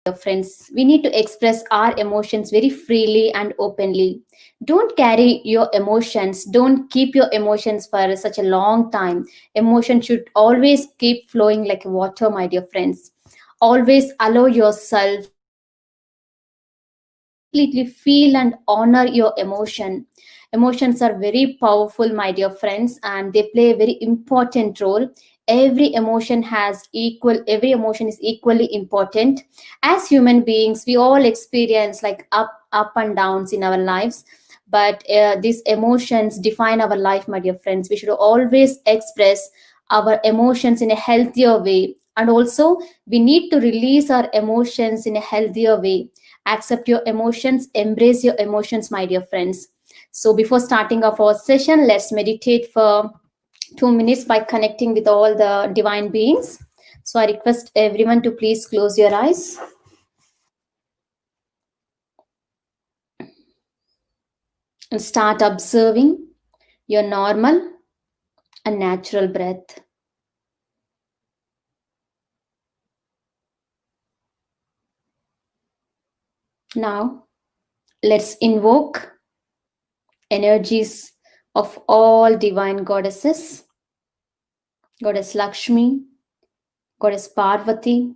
dear friends. We need to express our emotions very freely and openly. Don't carry your emotions. Don't keep your emotions for such a long time. Emotion should always keep flowing like water, my dear friends. Always allow yourself completely feel and honor your emotion. Emotions are very powerful, my dear friends, and they play a very important role. Every emotion is equally important. As human beings, we all experience like up and downs in our lives, but these emotions define our life, my dear friends. We should always express our emotions in a healthier way, and also we need to release our emotions in a healthier way. Accept your emotions, embrace your emotions, my dear friends. So before starting off our session, let's meditate for 2 minutes by connecting with all the divine beings. So I request everyone to please close your eyes and start observing your normal and natural breath. Now let's invoke energies of all divine goddesses: Goddess Lakshmi, Goddess Parvati,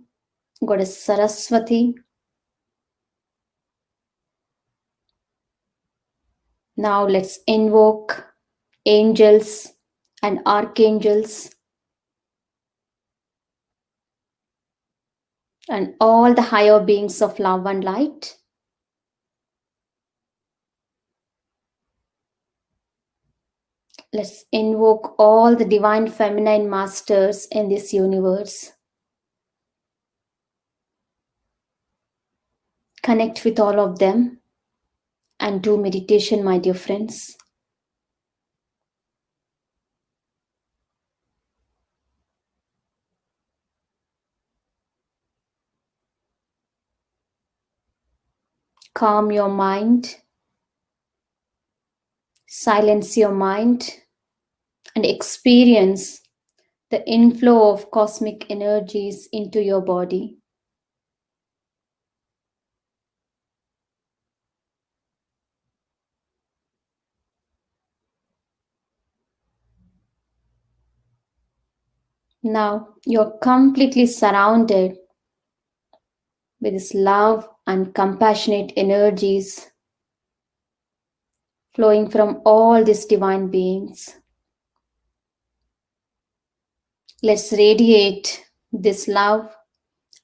Goddess Saraswati. Now let's invoke angels and archangels and all the higher beings of love and light. Let's invoke all the divine feminine masters in this universe. Connect with all of them and do meditation, my dear friends. Calm your mind, silence your mind, and experience the inflow of cosmic energies into your body. Now you're completely surrounded with this love and compassionate energies flowing from all these divine beings. Let's radiate this love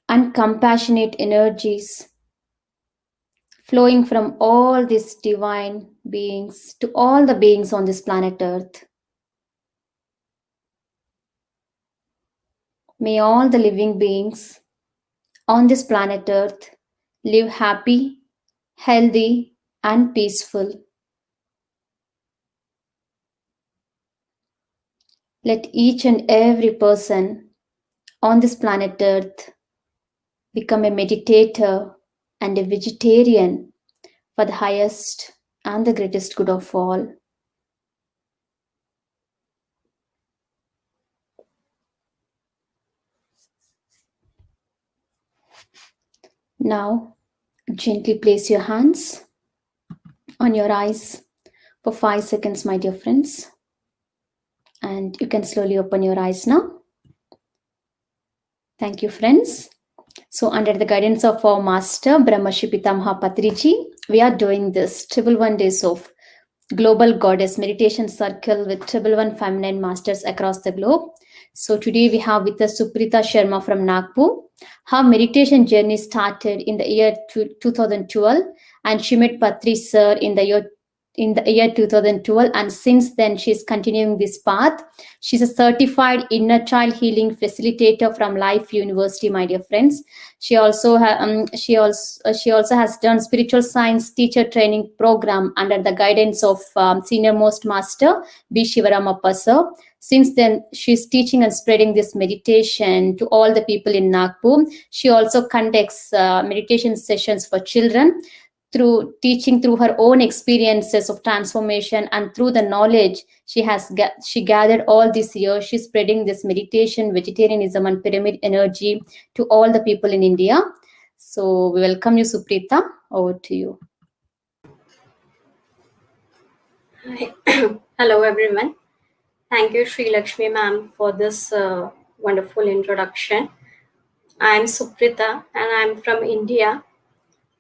and compassionate energies flowing from all these divine beings to all the beings on this planet Earth. May all the living beings on this planet Earth live happy, healthy, and peaceful. Let each and every person on this planet Earth become a meditator and a vegetarian for the highest and the greatest good of all. Now, gently place your hands on your eyes for 5 seconds, my dear friends. And you can slowly open your eyes now. Thank you, friends. So under the guidance of our master, Brahmarshi Pitamaha Patriji, we are doing this 111 days of Global Goddess Meditation Circle with 111 feminine masters across the globe. So today we have with us Suprita Sharma from Nagpur. Her meditation journey started in the year 2012, and she met Patri sir in the year 2012, and since then she's continuing this path. She's a certified inner child healing facilitator from Life University, my dear friends. She also has done spiritual science teacher training program under the guidance of senior most master B. Shivaramappa sir. Since then, she's teaching and spreading this meditation to all the people in Nagpur. She also conducts meditation sessions for children, through teaching through her own experiences of transformation and through the knowledge she gathered all these years. She's spreading this meditation, vegetarianism, and pyramid energy to all the people in India. So we welcome you, Suprita. Over to you. Hi. Hello, everyone. Thank you, Sri Lakshmi ma'am, for this wonderful introduction. I'm Suprita and I'm from India.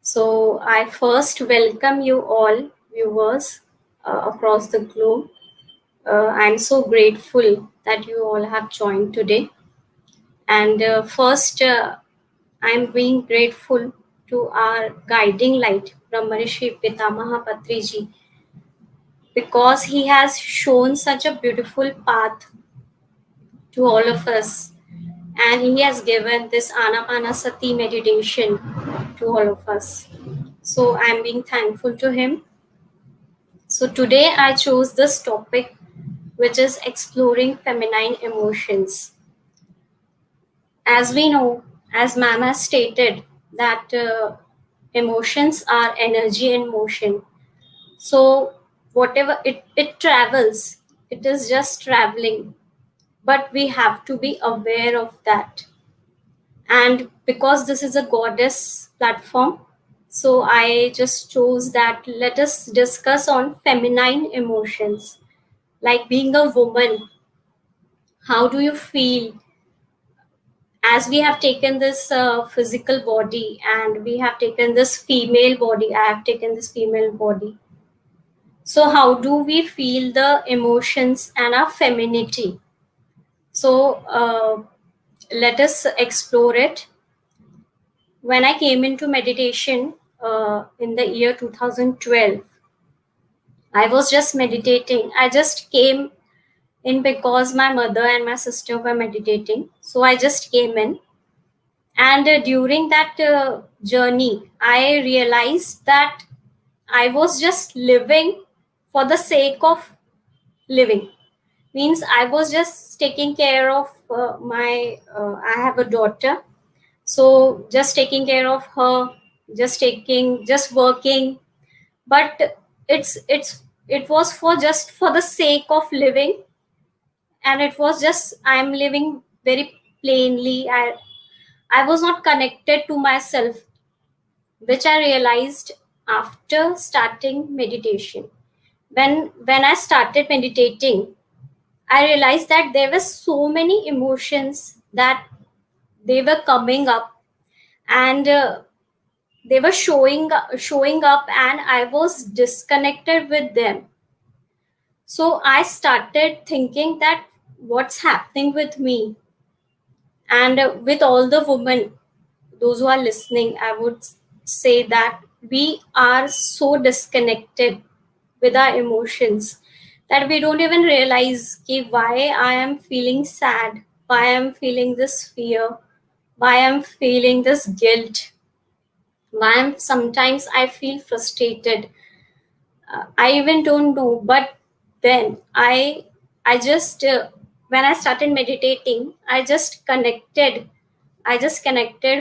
So I first welcome you all viewers across the globe. I'm so grateful that you all have joined today. And first, I'm being grateful to our guiding light, Maharshi Pitamaha Patriji, because he has shown such a beautiful path to all of us, and he has given this Anapanasati meditation to all of us. So I'm being thankful to him. So today I chose this topic, which is exploring feminine emotions. As we know, as ma'am has stated, that emotions are energy in motion. So whatever it travels, it is just traveling, but we have to be aware of that. And because this is a goddess platform, so I just chose that let us discuss on feminine emotions, like being a woman. How do you feel as we have taken this physical body, and we have taken this female body? I have taken this female body. So how do we feel the emotions and our femininity? So let us explore it. When I came into meditation in the year 2012, I was just meditating. I just came in because my mother and my sister were meditating. So I just came in. And during that journey, I realized that I was just living for the sake of living. Means I was just taking care of I have a daughter. So just taking care of her, just working. But it was for just for the sake of living, and it was just I'm living very plainly. I was not connected to myself, which I realized after starting meditation. When I started meditating, I realized that there were so many emotions that they were coming up, and they were showing up, and I was disconnected with them. So I started thinking that what's happening with me. And with all the women, those who are listening, I would say that we are so disconnected with our emotions that we don't even realize why I am feeling sad, why I'm feeling this fear, why I'm feeling this guilt, why sometimes I feel frustrated. I even don't know. But then I just when I started meditating, I just connected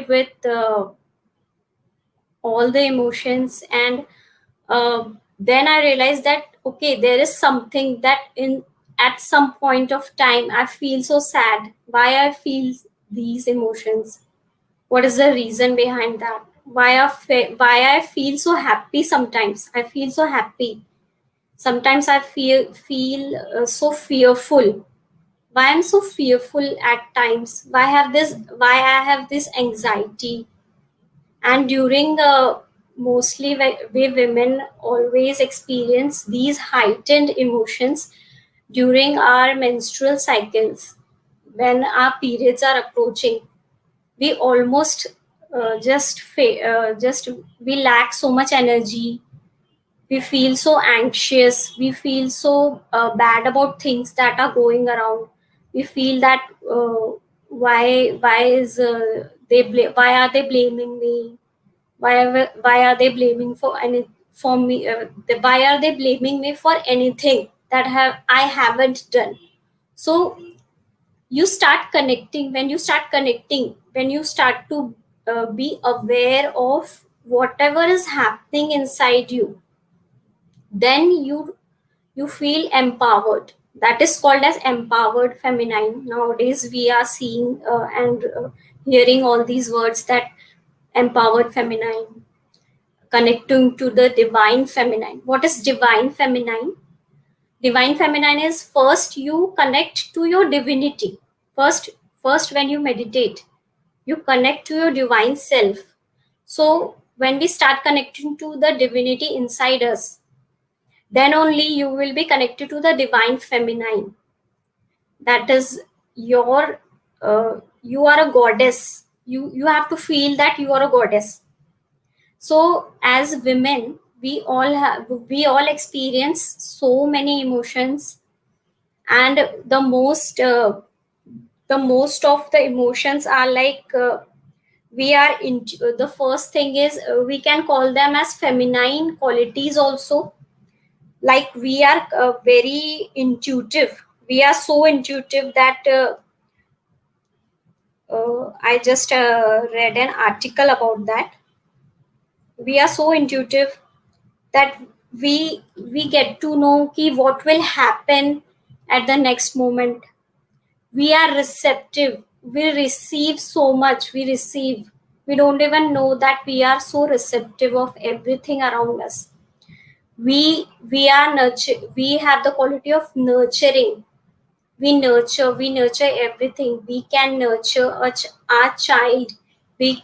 with all the emotions. And then I realized that okay, there is something that in at some point of time I feel so sad. Why I feel these emotions? What is the reason behind that? Why I feel so happy? Sometimes I feel so happy, sometimes I feel so fearful. Why I'm so fearful at times? Why I have this anxiety? And during mostly we women always experience these heightened emotions during our menstrual cycles. When our periods are approaching, we almost just we lack so much energy. We feel so anxious, we feel so bad about things that are going around. We feel that why is why are they blaming me? Why are they blaming for any for me? Why are they blaming me for anything that have I haven't done? So you start connecting. When you start to be aware of whatever is happening inside you, then you feel empowered. That is called as empowered feminine. Nowadays we are seeing and hearing all these words that empowered feminine, connecting to the divine feminine. What is divine feminine? Divine feminine is first you connect to your divinity. First when you meditate, you connect to your divine self. So when we start connecting to the divinity inside us, then only you will be connected to the divine feminine. That is your you are a goddess. You have to feel that you are a goddess. So as women, we all experience so many emotions, and the most of the emotions are like we are in. The first thing is we can call them as feminine qualities also. Like we are very intuitive. We are so intuitive that I just read an article about that. We are so intuitive that we get to know ki what will happen at the next moment. We are receptive. We receive so much. We don't even know that we are so receptive of everything around us. We are we have the quality of nurturing. We nurture everything. We can nurture our child. We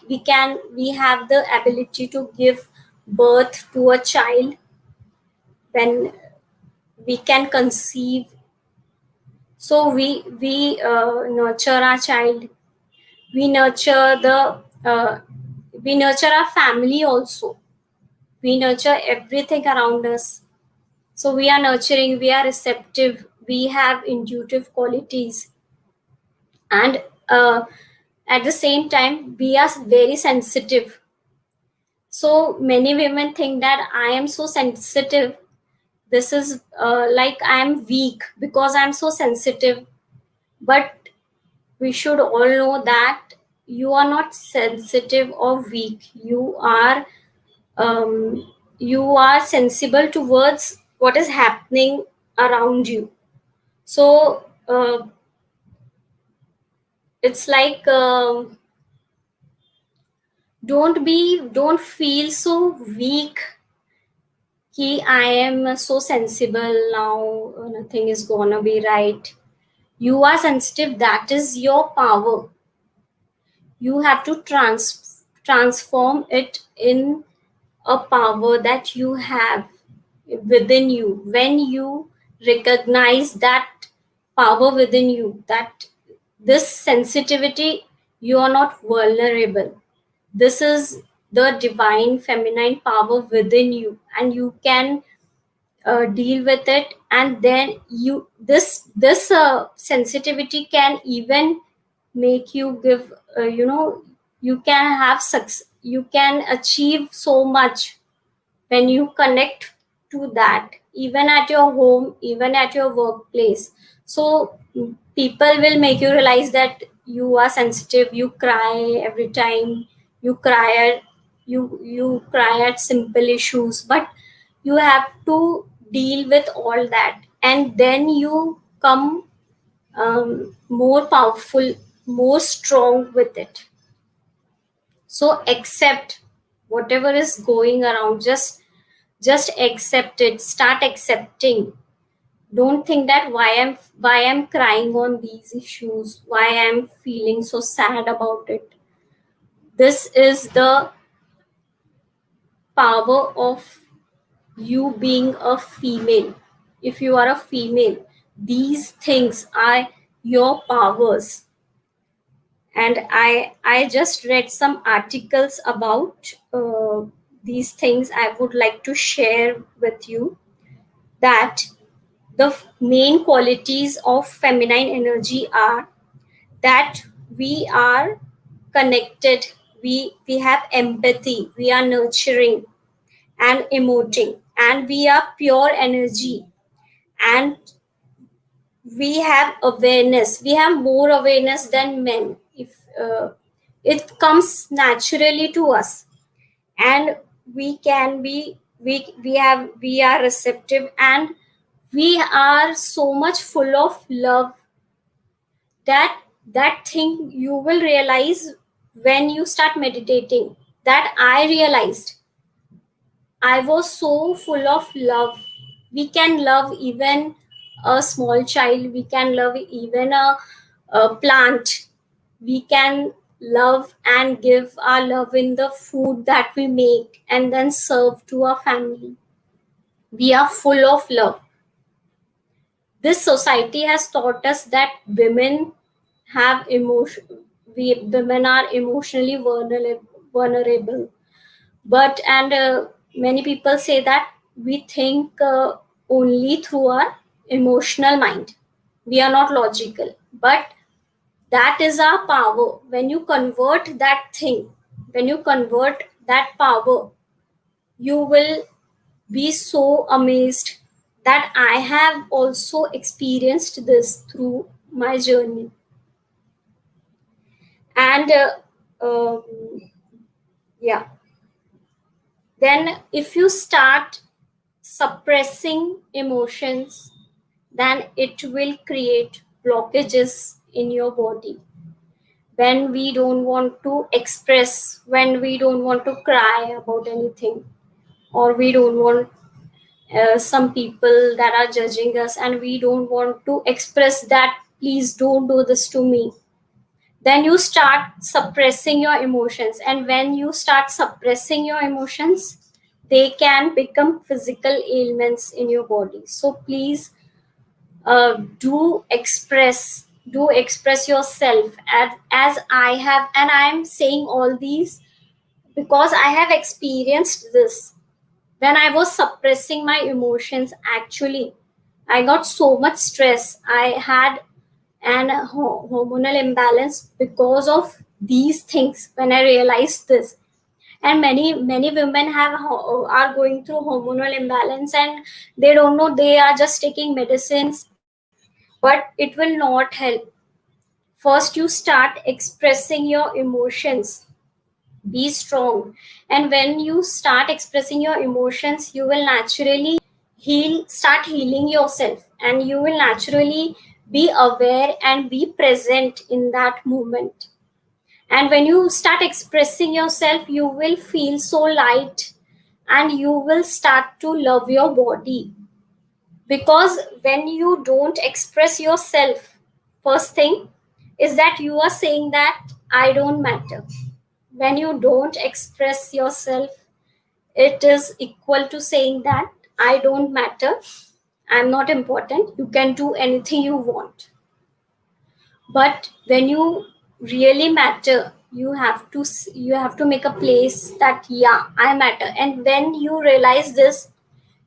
have the ability to give birth to a child. When we can conceive, so we nurture our child. We nurture we nurture our family also. We nurture everything around us. So we are nurturing, we are receptive, we have intuitive qualities, and at the same time we are very sensitive. So many women think that I am so sensitive. This is like I am weak because I am so sensitive. But we should all know that you are not sensitive or weak. You are sensible towards what is happening around you. So it's like don't feel so weak. Ki I am so sensible now, nothing is gonna be right. You are sensitive. That is your power. You have to transform it in a power that you have within you. When you recognize that power within you, that this sensitivity, you are not vulnerable. This is the divine feminine power within you, and you can deal with it. And then this sensitivity can even make you give you can have success. You can achieve so much when you connect to that, even at your home, even at your workplace. So people will make you realize that you are sensitive. You cry every time. You cry at simple issues, but you have to deal with all that, and then you come more powerful, more strong with it. So accept whatever is going around. Just accept it. Start accepting. Don't think that why I'm crying on these issues, why I'm feeling so sad about it. This is the power of you being a female. If you are a female, these things are your powers. And I just read some articles about these things. I would like to share with you that the main qualities of feminine energy are that we are connected, we have empathy, we are nurturing and emoting, and we are pure energy, and we have awareness. We have more awareness than men. If it comes naturally to us, and we can be we are receptive, and we are so much full of love. That thing you will realize when you start meditating, that I realized I was so full of love. We can love even a small child, we can love even a plant, we can love and give our love in the food that we make and then serve to our family. We are full of love. This society has taught us that women have emotion, women are emotionally vulnerable. But many people say that we think only through our emotional mind, we are not logical, but that is our power. When you convert that thing, when you convert that power, you will be so amazed that I have also experienced this through my journey. And um, yeah, then if you start suppressing emotions, then it will create blockages in your body. When we don't want to express, when we don't want to cry about anything, or we don't want some people that are judging us, and we don't want to express that, please don't do this to me, then you start suppressing your emotions. And when you start suppressing your emotions, they can become physical ailments in your body. So please do express yourself as I have. And I am saying all these because I have experienced this. When I was suppressing my emotions, actually I got so much stress. I had an hormonal imbalance because of these things. When I realized this, and many women are going through hormonal imbalance and they don't know, they are just taking medicines, but it will not help. First you start expressing your emotions, be strong, and when you start expressing your emotions, you will naturally start healing yourself, and you will naturally be aware and be present in that moment. And when you start expressing yourself, you will feel so light, and you will start to love your body. Because when you don't express yourself, first thing is that you are saying that I don't matter. When you don't express yourself, it is equal to saying that I don't matter, I'm not important, you can do anything you want. But when you really matter, you have to make a place that yeah, I matter. And when you realize this,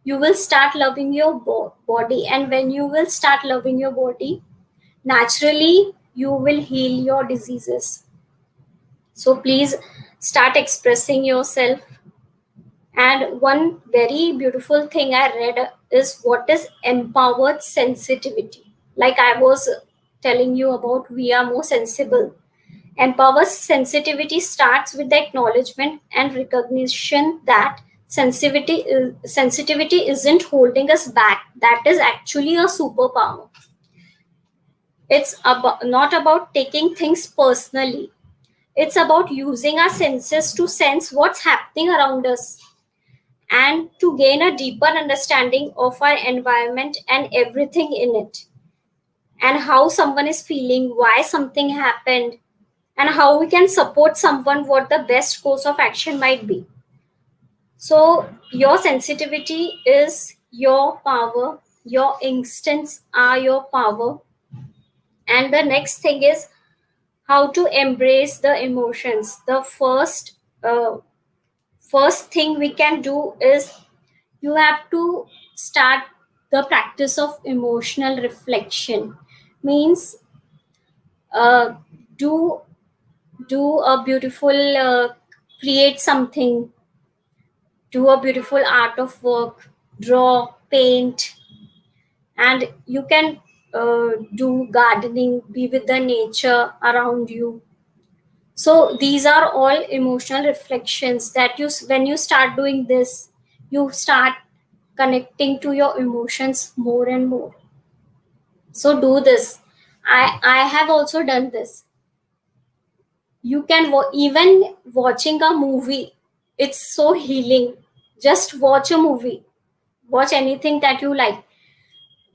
you will start loving your body. And when you will start loving your body, naturally you will heal your diseases. So please start expressing yourself. And one very beautiful thing I read is what is empowered sensitivity. Like I was telling you about, we are more sensible. Empowered sensitivity starts with the acknowledgement and recognition that sensitivity isn't holding us back. That is actually a superpower. It's not about taking things personally. It's about using our senses to sense what's happening around us and to gain a deeper understanding of our environment and everything in it, and how someone is feeling, why something happened, and how we can support someone, what the best course of action might be. So your sensitivity is your power, your instincts are your power. And the next thing is how to embrace the emotions. The first thing we can do is you have to start the practice of emotional reflection. Means uh, do a beautiful create something, do a beautiful art of work, draw, paint, and you can do gardening, be with the nature around you. So these are all emotional reflections that when you start doing this, you start connecting to your emotions more and more. So do this. I have also done this. You can even watching a movie it's so healing. Just watch a movie, watch anything that you like.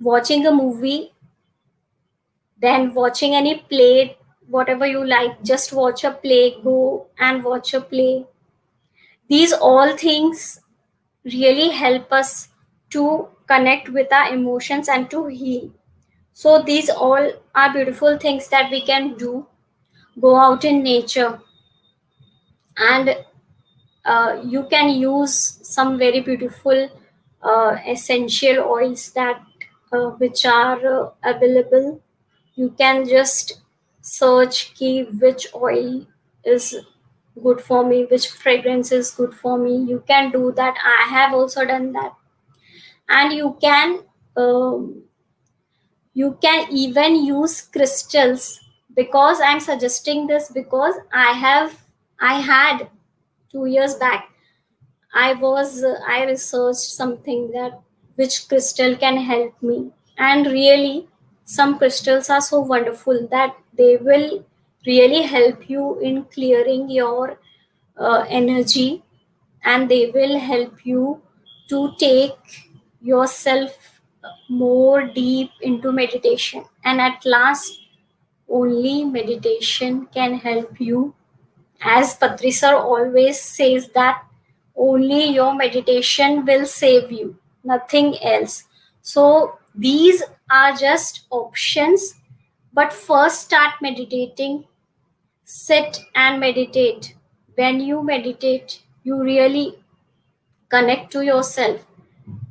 Watching a movie, then watching any play, whatever you like, just watch a play, go and watch a play. These all things really help us to connect with our emotions and to heal. So these all are beautiful things that we can do. Go out in nature, and you can use some very beautiful essential oils that which are available. You can just search key which oil is good for me, which fragrance is good for me. You can do that. I have also done that. And um, you can even use crystals, because I'm suggesting this because I had 2 years back, I researched something that which crystal can help me, and really some crystals are so wonderful that they will really help you in clearing your energy, and they will help you to take yourself more deep into meditation. And at last, only meditation can help you. As Patri sir always says, that only your meditation will save you, nothing else. So these are just options, but first start meditating. Sit and meditate. When you meditate, you really connect to yourself,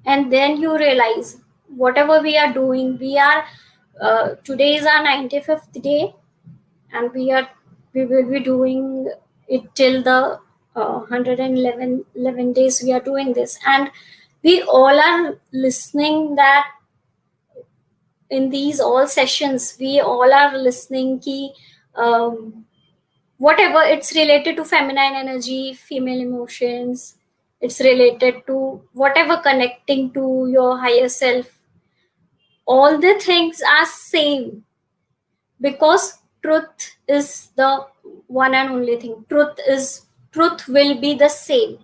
and then you realize whatever we are doing, we are today is our 95th day, and we will be doing it till the 111 days we are doing this. And we all are listening that in these all sessions, we all are listening ki whatever it's related to feminine energy, female emotions, it's related to whatever connecting to your higher self, all the things are same, because truth is the one and only thing. Truth will be the same.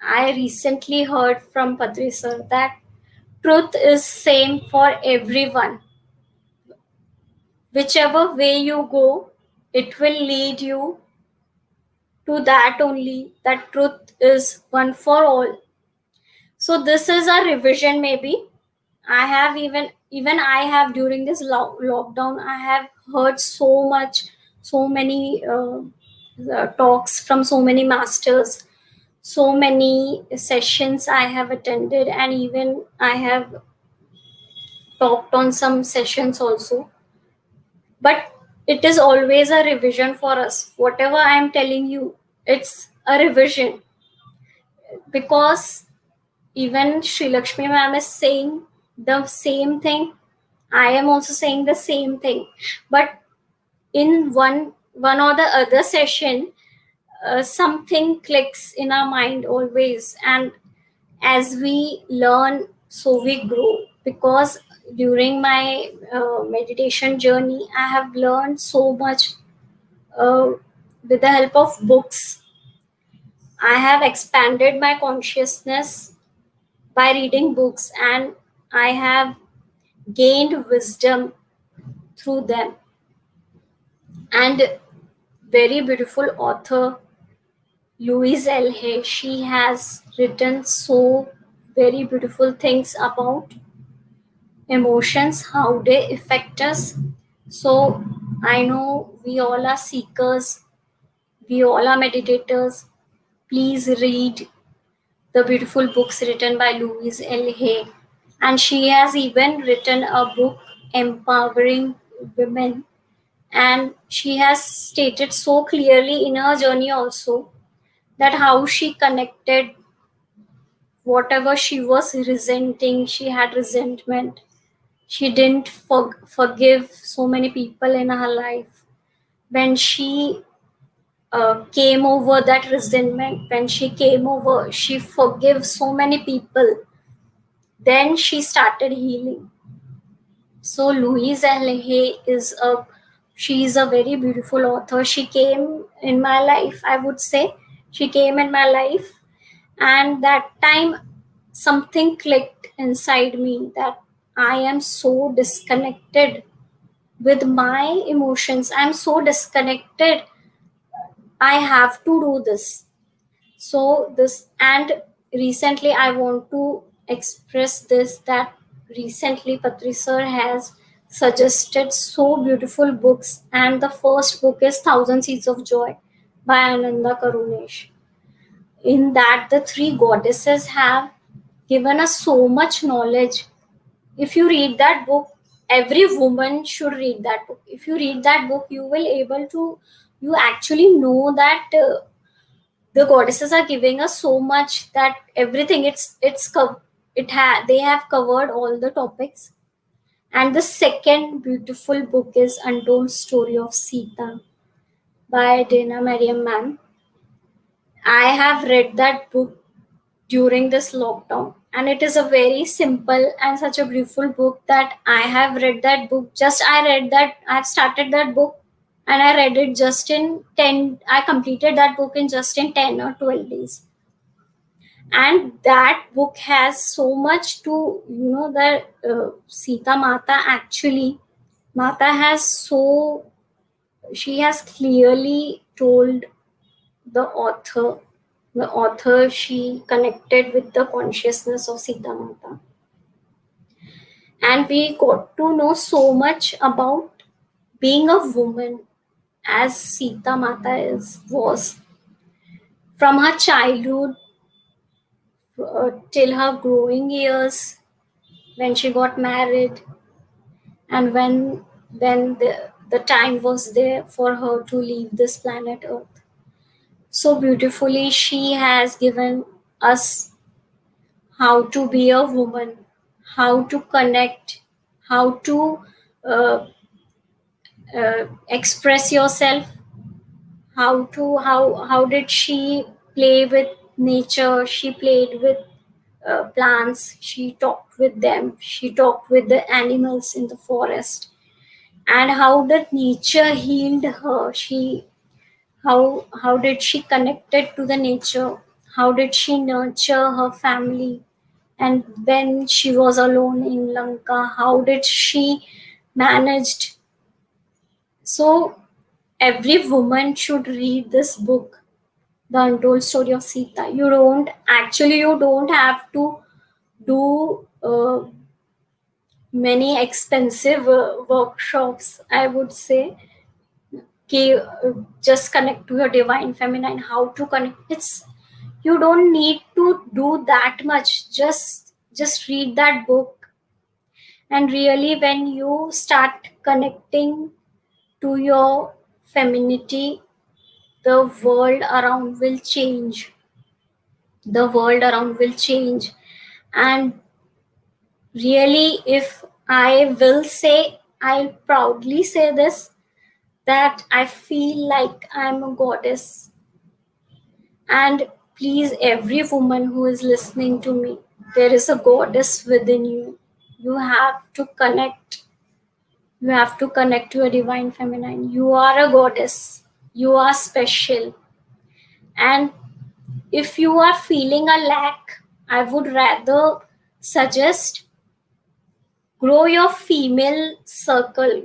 I recently heard from Patri sir that truth is same for everyone. Whichever way you go, it will lead you to that only, that truth is one for all. So this is a revision. Maybe I have even I have, during this lockdown, I have heard so many talks from so many masters, so many sessions I have attended, and even I have talked on some sessions also. But it is always a revision for us. Whatever I am telling you, it's a revision, because even Sri Lakshmi ma'am is saying the same thing. I am also saying the same thing. But in one or the other session, something clicks in our mind always. And as we learn, so we grow. Because during my meditation journey, I have learned so much uh, with the help of books. I have expanded my consciousness by reading books, and I have gained wisdom through them. And very beautiful author Louise L. Hay, she has written so very beautiful things about emotions, how they affect us. So I know we all are seekers, we all are meditators. Please read the beautiful books written by Louise L. Hay. And she has even written a book empowering women. And she has stated so clearly in her journey also that how she connected whatever she was resenting, she had resentment. She didn't forgive so many people in her life. When she came over that resentment, when she came over, she forgave so many people. Then she started healing. So Louise L. Hay she is a very beautiful author. She came in my life, I would say. She came in my life, and that time something clicked inside me that I am so disconnected with my emotions. I'm so disconnected. I have to do this. So this, and recently I want to express this, that recently Patri sir has suggested so beautiful books, and the first book is Thousand Seeds of Joy by Ananda Karunesh. In that, the three goddesses have given us so much knowledge. If you read that book, every woman should read that book. If you read that book, you will able to, you actually know that the goddesses are giving us so much, that everything, they have covered all the topics. And the second beautiful book is Untold Story of Sita by Dana Mariam Mann. I have read that book during this lockdown, and it is a very simple and such a beautiful book that I have read that book. I've started that book, and I read it just in 10, I completed that book in just in 10 or 12 days. And that book has so much to, that Sita Mata, actually Mata has so, she has clearly told the author, she connected with the consciousness of Sita Mata. And we got to know so much about being a woman, as Sita Mata was. From her childhood till her growing years, when she got married, and when the time was there for her to leave this planet Earth. So beautifully, she has given us how to be a woman, how to connect, how to express yourself, how did she play with nature. She played with plants, she talked with them, she talked with the animals in the forest, and how did nature healed her. How did she connected to the nature, how did she nurture her family, and when she was alone in Lanka, how did she managed. So every woman should read this book, The Untold Story of Sita. You don't have to do many expensive workshops, I would say. Just connect to your divine feminine, how to connect. You don't need to do that much. Just read that book, and really, when you start connecting to your femininity, the world around will change. The world around will change. And really, if I will say, I'll proudly say this, that I feel like I'm a goddess. And please, every woman who is listening to me, there is a goddess within you. You have to connect. You have to connect to your divine feminine. You are a goddess. You are special. And if you are feeling a lack, I would rather suggest grow your female circle.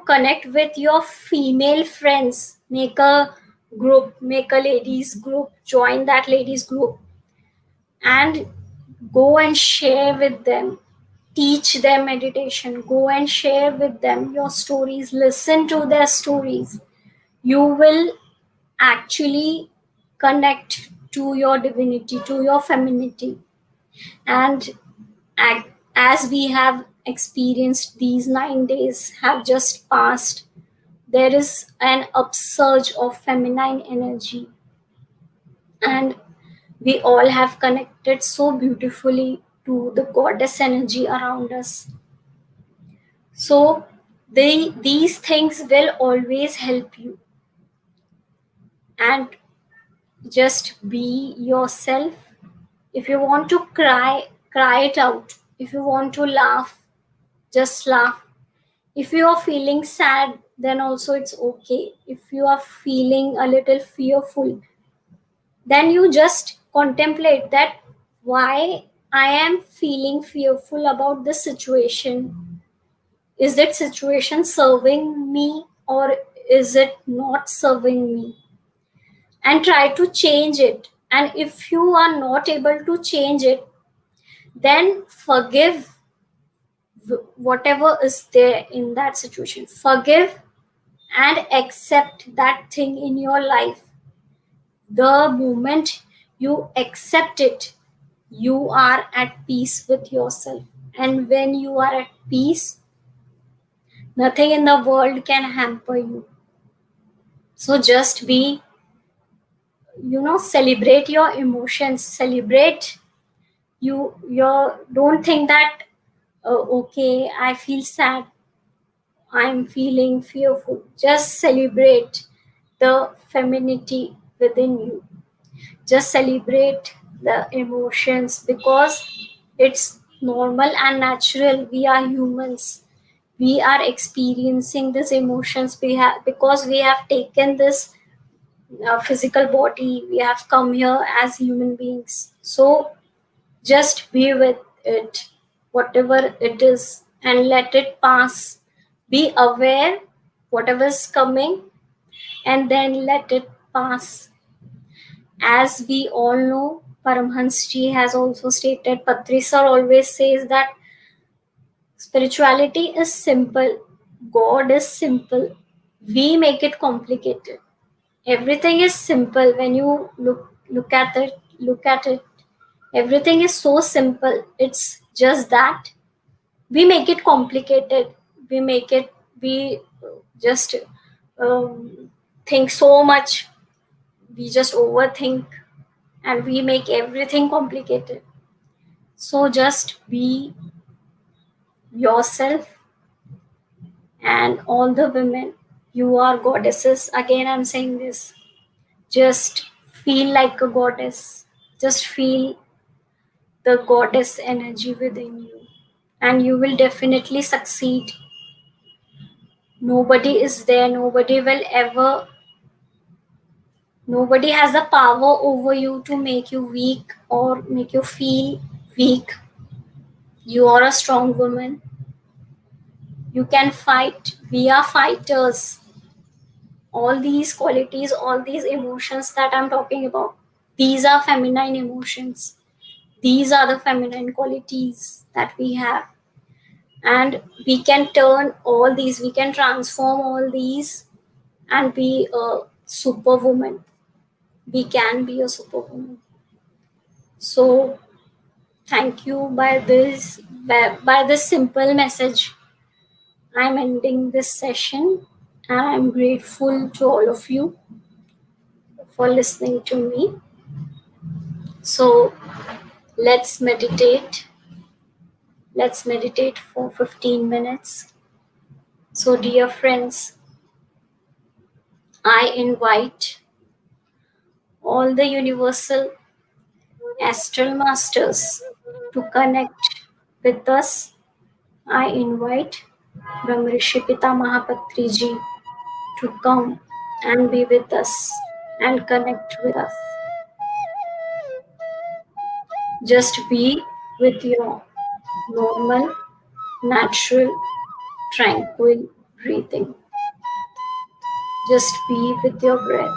Connect with your female friends. Make a group, make a ladies group, join that ladies group, and go and share with them. Teach them meditation. Go and share with them your stories. Listen to their stories. You will actually connect to your divinity, to your femininity. And as we have experienced, these 9 days have just passed, there is an upsurge of feminine energy, and we all have connected so beautifully to the goddess energy around us. So these things will always help you. And just be yourself. If you want to cry, cry it out. If you want to laugh, just laugh. If you are feeling sad, then also it's okay. If you are feeling a little fearful, then you just contemplate that why I am feeling fearful about this situation. Is that situation serving me or is it not serving me? And try to change it. And if you are not able to change it, then forgive whatever is there in that situation. Forgive and accept that thing in your life. The moment you accept it, you are at peace with yourself. And when you are at peace, nothing in the world can hamper you. So just be, celebrate your emotions, celebrate your don't think that, okay, I feel sad, I'm feeling fearful. Just celebrate the femininity within you. Just celebrate the emotions because it's normal and natural. We are humans. We are experiencing these emotions. We have because we have taken this physical body. We have come here as human beings. So just be with it, whatever it is, and let it pass. Be aware whatever is coming, and then let it pass. As we all know, Paramhansji has also stated, Patri sir always says that spirituality is simple, God is simple. We make it complicated. Everything is simple when you look at it. Everything is so simple. It's just that we make it complicated. We just think so much. We just overthink and we make everything complicated. So just be yourself, and all the women, you are goddesses. Again, I'm saying this. Just feel like a goddess. Just feel the goddess energy within you, and you will definitely succeed. Nobody is there, nobody has the power over you to make you weak or make you feel weak. You are a strong woman. You can fight. We are fighters. All these qualities, all these emotions that I'm talking about, these are feminine emotions. These are the feminine qualities that we have. And we can turn all these, we can transform all these and be a superwoman. We can be a superwoman. So thank you. By this simple message, I'm ending this session, and I'm grateful to all of you for listening to me. So let's meditate. Let's meditate for 15 minutes. So, dear friends, I invite all the universal astral masters to connect with us. I invite Brahmarishi Pitamaha Patriji to come and be with us and connect with us. Just be with your normal, natural, tranquil breathing. Just be with your breath.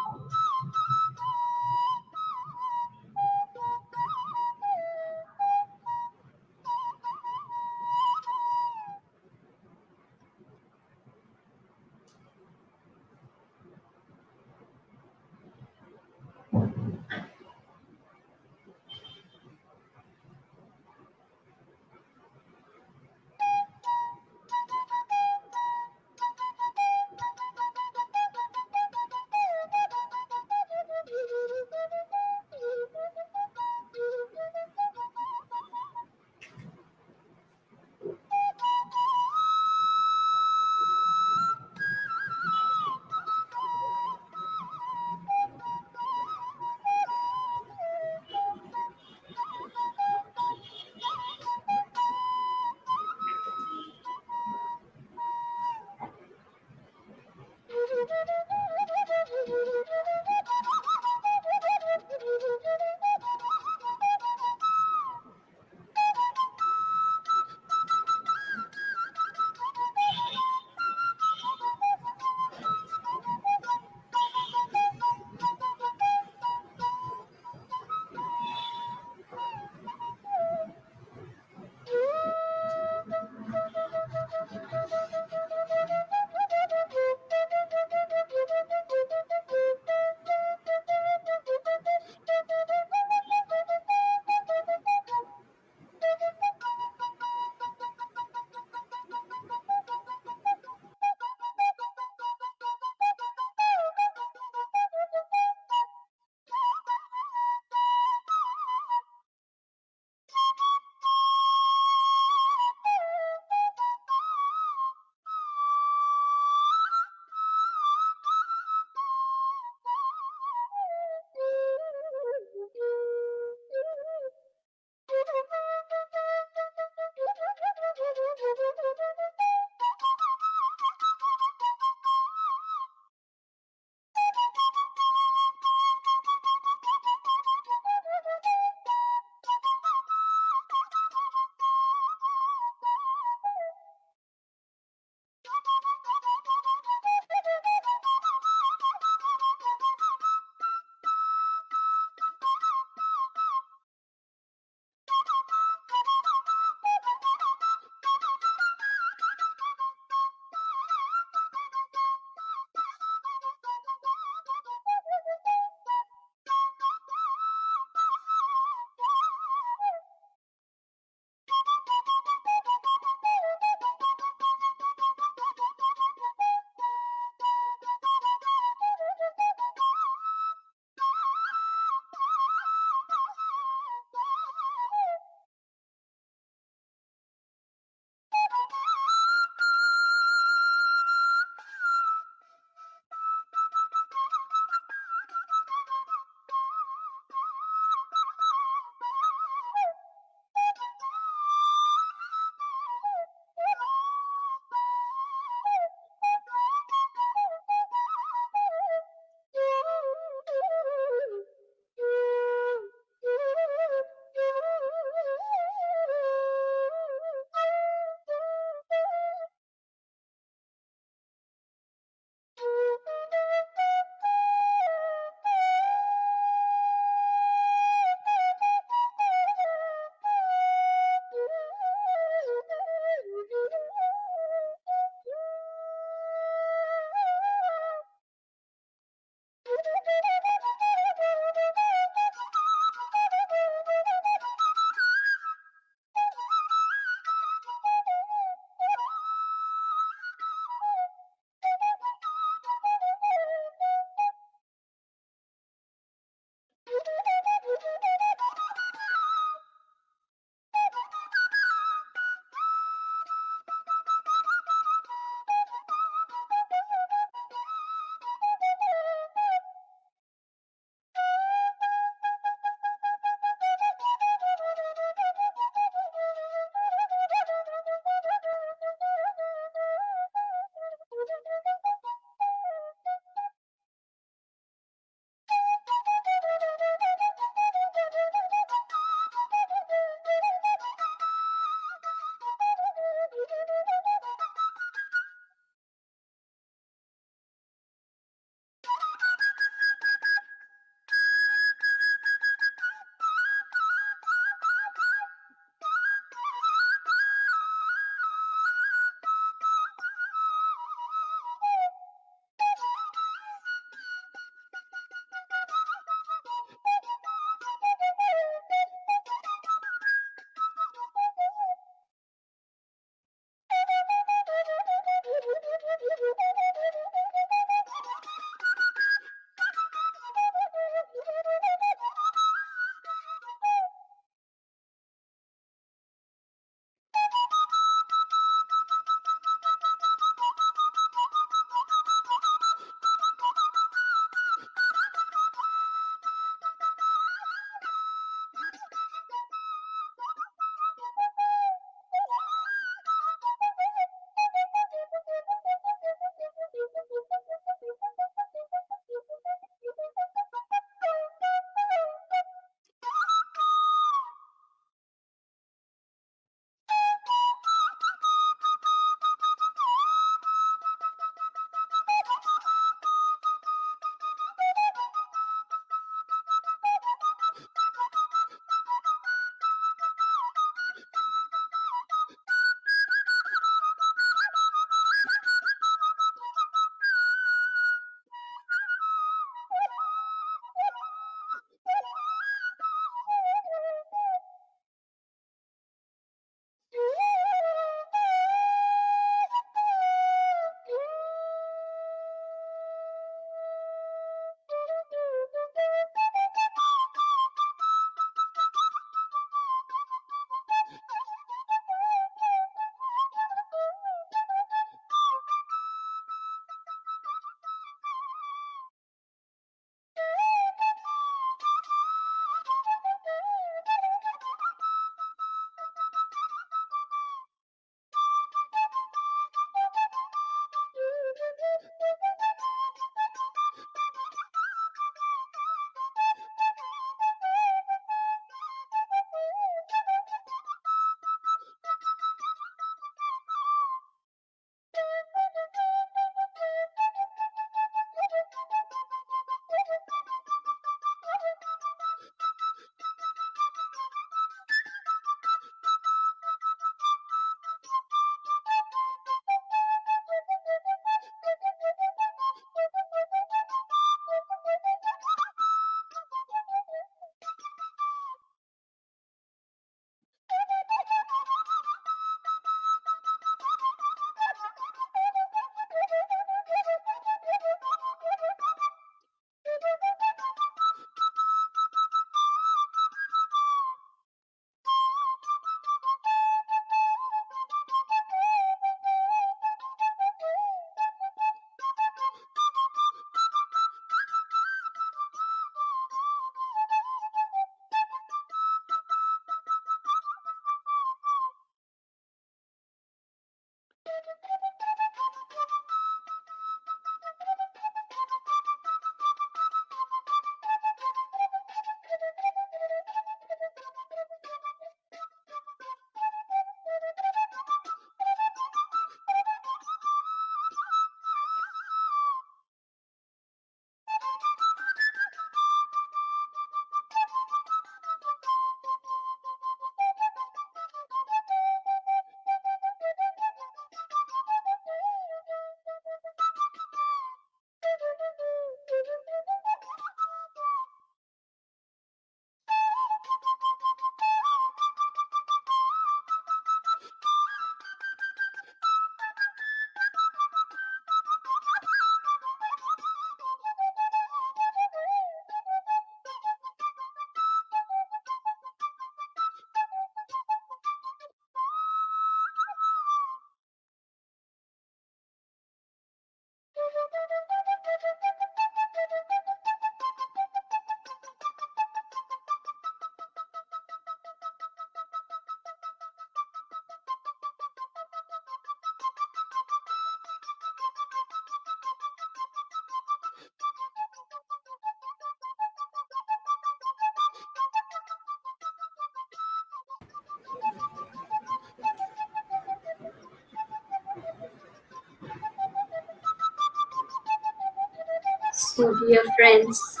So, dear friends,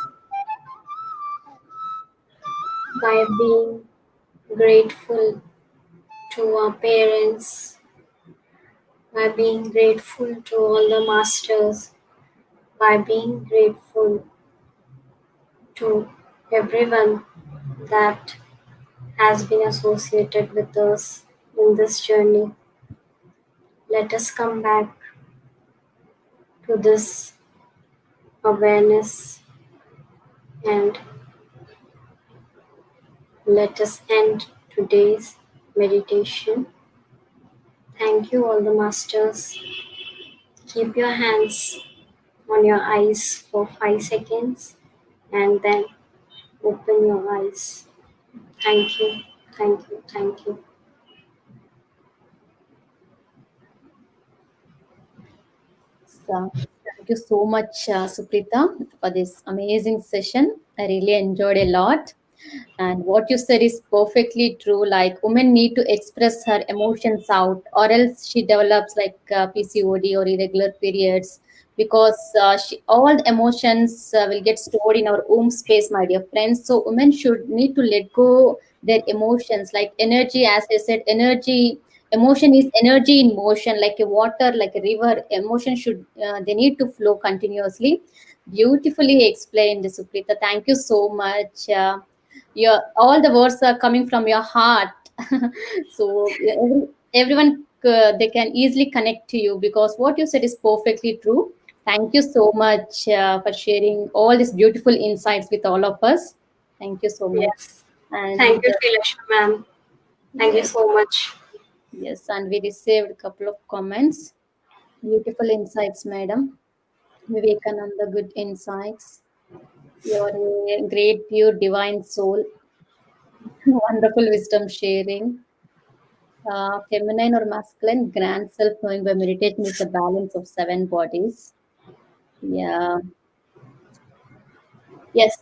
by being grateful to our parents, by being grateful to all the masters, by being grateful to everyone that has been associated with us in this journey, let us come back to this awareness and let us end today's meditation. Thank you, all the masters. Keep your hands on your eyes for 5 seconds and then open your eyes. Thank you, thank you, thank you. Thank you so much, Suprita, for this amazing session. I really enjoyed a lot. And what you said is perfectly true. Like, women need to express her emotions out, or else she develops like PCOD or irregular periods. Because all the emotions will get stored in our womb space, my dear friends. So women should need to let go their emotions, like energy. As I said, energy, emotion is energy in motion, like a water, like a river. Emotion should they need to flow continuously. Beautifully explained, Suprita. Thank you so much. Your all the words are coming from your heart. So everyone they can easily connect to you, because what you said is perfectly true. Thank you so much for sharing all these beautiful insights with all of us. Thank you so much. Yes. And Thank you, Srilakshmi ma'am. Thank you yes, so much. yes, and we received a couple of comments. Beautiful insights, madam. Vivekananda, good insights. You're a great, pure, divine soul. Wonderful wisdom sharing. Feminine or masculine, grand self knowing by meditation is the balance of seven bodies. Yeah. Yes.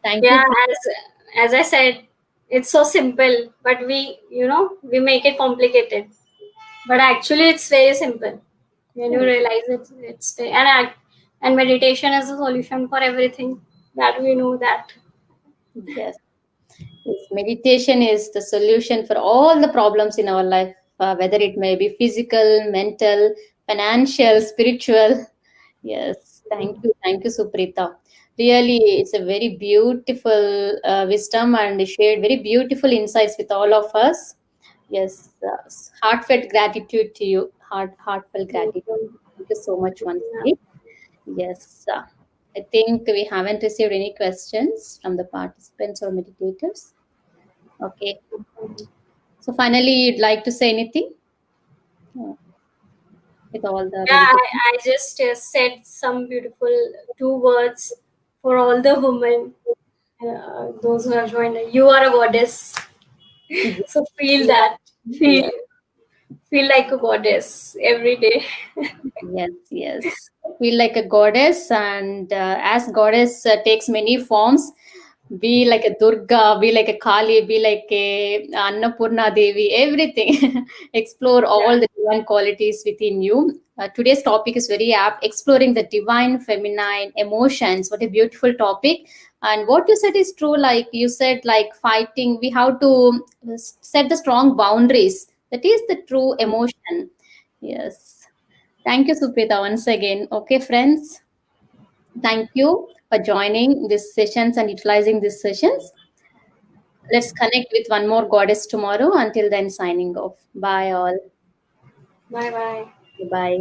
Thank you. Yeah, as I said, it's so simple, but we make it complicated. But actually, it's very simple. When you realize and meditation is a solution for everything. That we know that. Yes. Yes. Meditation is the solution for all the problems in our life, whether it may be physical, mental, financial, spiritual. Yes. Thank you, Suprita. Really, it's a very beautiful wisdom, and shared very beautiful insights with all of us. Yes, heartfelt gratitude to you. Heartfelt gratitude. Thank you so much once Yeah. again. Yes, I think we haven't received any questions from the participants or meditators. Okay, so finally, you'd like to say anything with all the Yeah, meditation? I just said some beautiful two words for all the women, those who have joined. You are a goddess. So feel that. Feel Yes, feel like a goddess every day. yes, yes. Feel like a goddess, and as goddess takes many forms, be like a Durga, be like a Kali, be like a Annapurna Devi, everything. Explore Yeah. all the divine qualities within you. Today's topic is very apt, exploring the divine feminine emotions. What a beautiful topic. And what you said is true. Like you said, like fighting, we have to set the strong boundaries. That is the true emotion. Yes. Thank you, Suprita, once again. Okay, friends. Thank you for joining these sessions and utilizing these sessions. Let's connect with one more goddess tomorrow. Until then, signing off. Bye, all. Bye bye. Bye.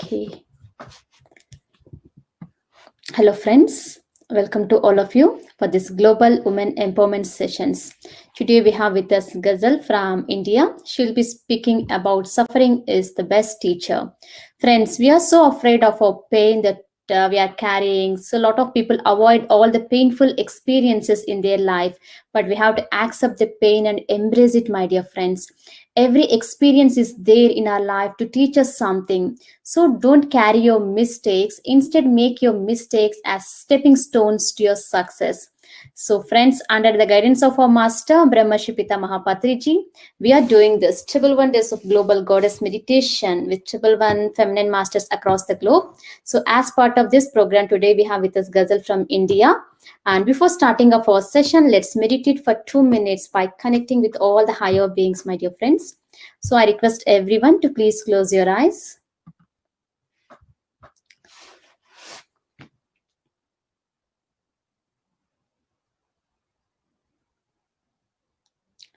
Okay. Hello, friends. Welcome to all of you for this Global Women Empowerment Sessions. Today we have with us Ghazal from India. She'll be speaking about suffering is the best teacher. Friends, we are so afraid of our pain that we are carrying. So a lot of people avoid all the painful experiences in their life, but we have to accept the pain and embrace it, my dear friends. Every experience is there in our life to teach us something. So don't carry your mistakes. Instead, make your mistakes as stepping stones to your success. So, friends, under the guidance of our master, Brahma Pitamaha Patriji, we are doing this triple one days of global goddess meditation with triple one feminine masters across the globe. So, as part of this program today, we have with us Ghazal from India. And before starting our first session, let's meditate for 2 minutes by connecting with all the higher beings, my dear friends. So, I request everyone to please close your eyes.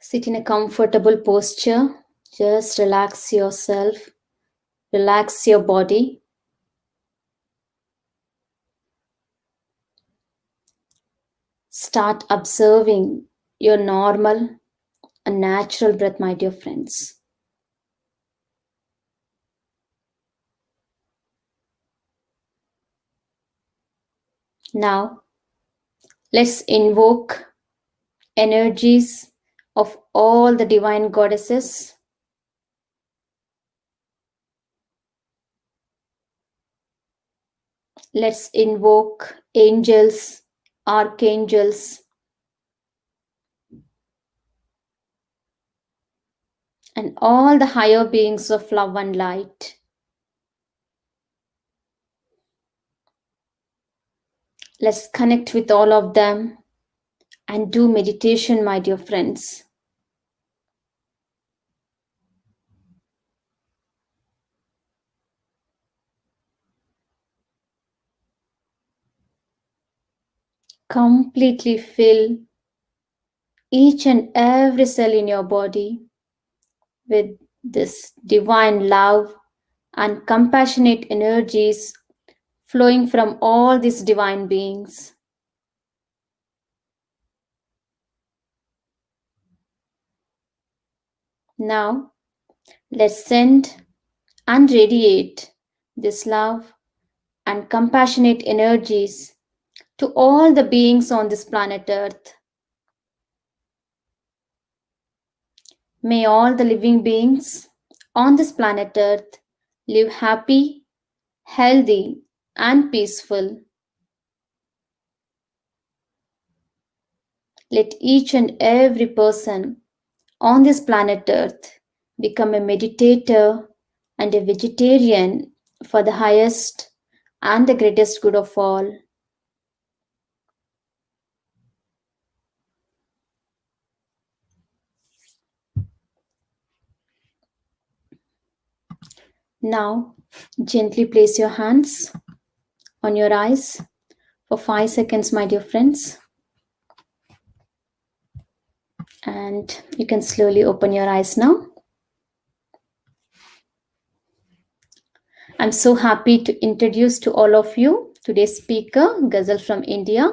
Sit in a comfortable posture. Just relax yourself. Relax your body. Start observing your normal and natural breath, my dear friends. Now, let's invoke energies of all the divine goddesses. Let's invoke angels, archangels, and all the higher beings of love and light. Let's connect with all of them and do meditation, my dear friends. Completely fill each and every cell in your body with this divine love and compassionate energies flowing from all these divine beings. Now, let's send and radiate this love and compassionate energies to all the beings on this planet Earth. May all the living beings on this planet Earth live happy, healthy, and peaceful. Let each and every person on this planet Earth become a meditator and a vegetarian for the highest and the greatest good of all. Now, gently place your hands on your eyes for 5 seconds, my dear friends. And you can slowly open your eyes now. I'm so happy to introduce to all of you today's speaker, Ghazal from India.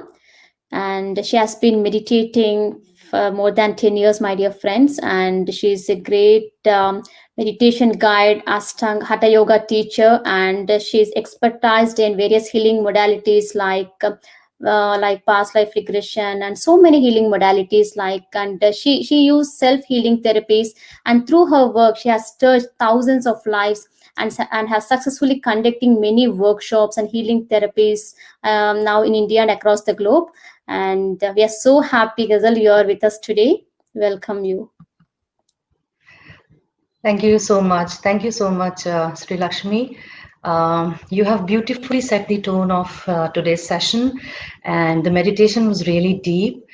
And she has been meditating for more than 10 years, my dear friends. And she's a great meditation guide, Ashtanga Hatha Yoga teacher. And she's expertised in various healing modalities like past life regression and so many healing modalities she used self-healing therapies, and through her work she has touched thousands of lives and has successfully conducting many workshops and healing therapies now in India and across the globe. And we are so happy, Ghazal, you are with us today. Welcome you. Thank you so much. Thank you so much, Sri Lakshmi. You have beautifully set the tone of today's session, and the meditation was really deep.